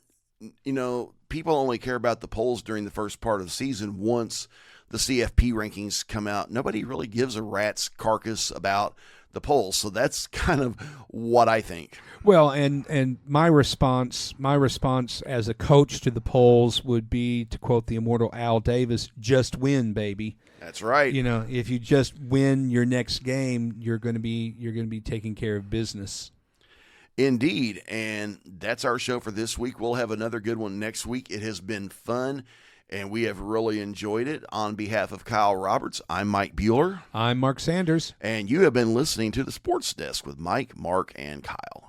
people only care about the polls during the first part of the season. Once the CFP rankings come out, nobody really gives a rat's carcass about the polls. So that's kind of what I think. Well, and my response as a coach to the polls would be, to quote the immortal Al Davis, just win, baby. That's right. If you just win your next game, you're going to be taking care of business. Indeed, and that's our show for this week. We'll have another good one next week. It has been fun, and we have really enjoyed it. On behalf of Kyle Roberts, I'm Mike Bueller. I'm Mark Sanders. And you have been listening to the Sports Desk with Mike, Mark, and Kyle.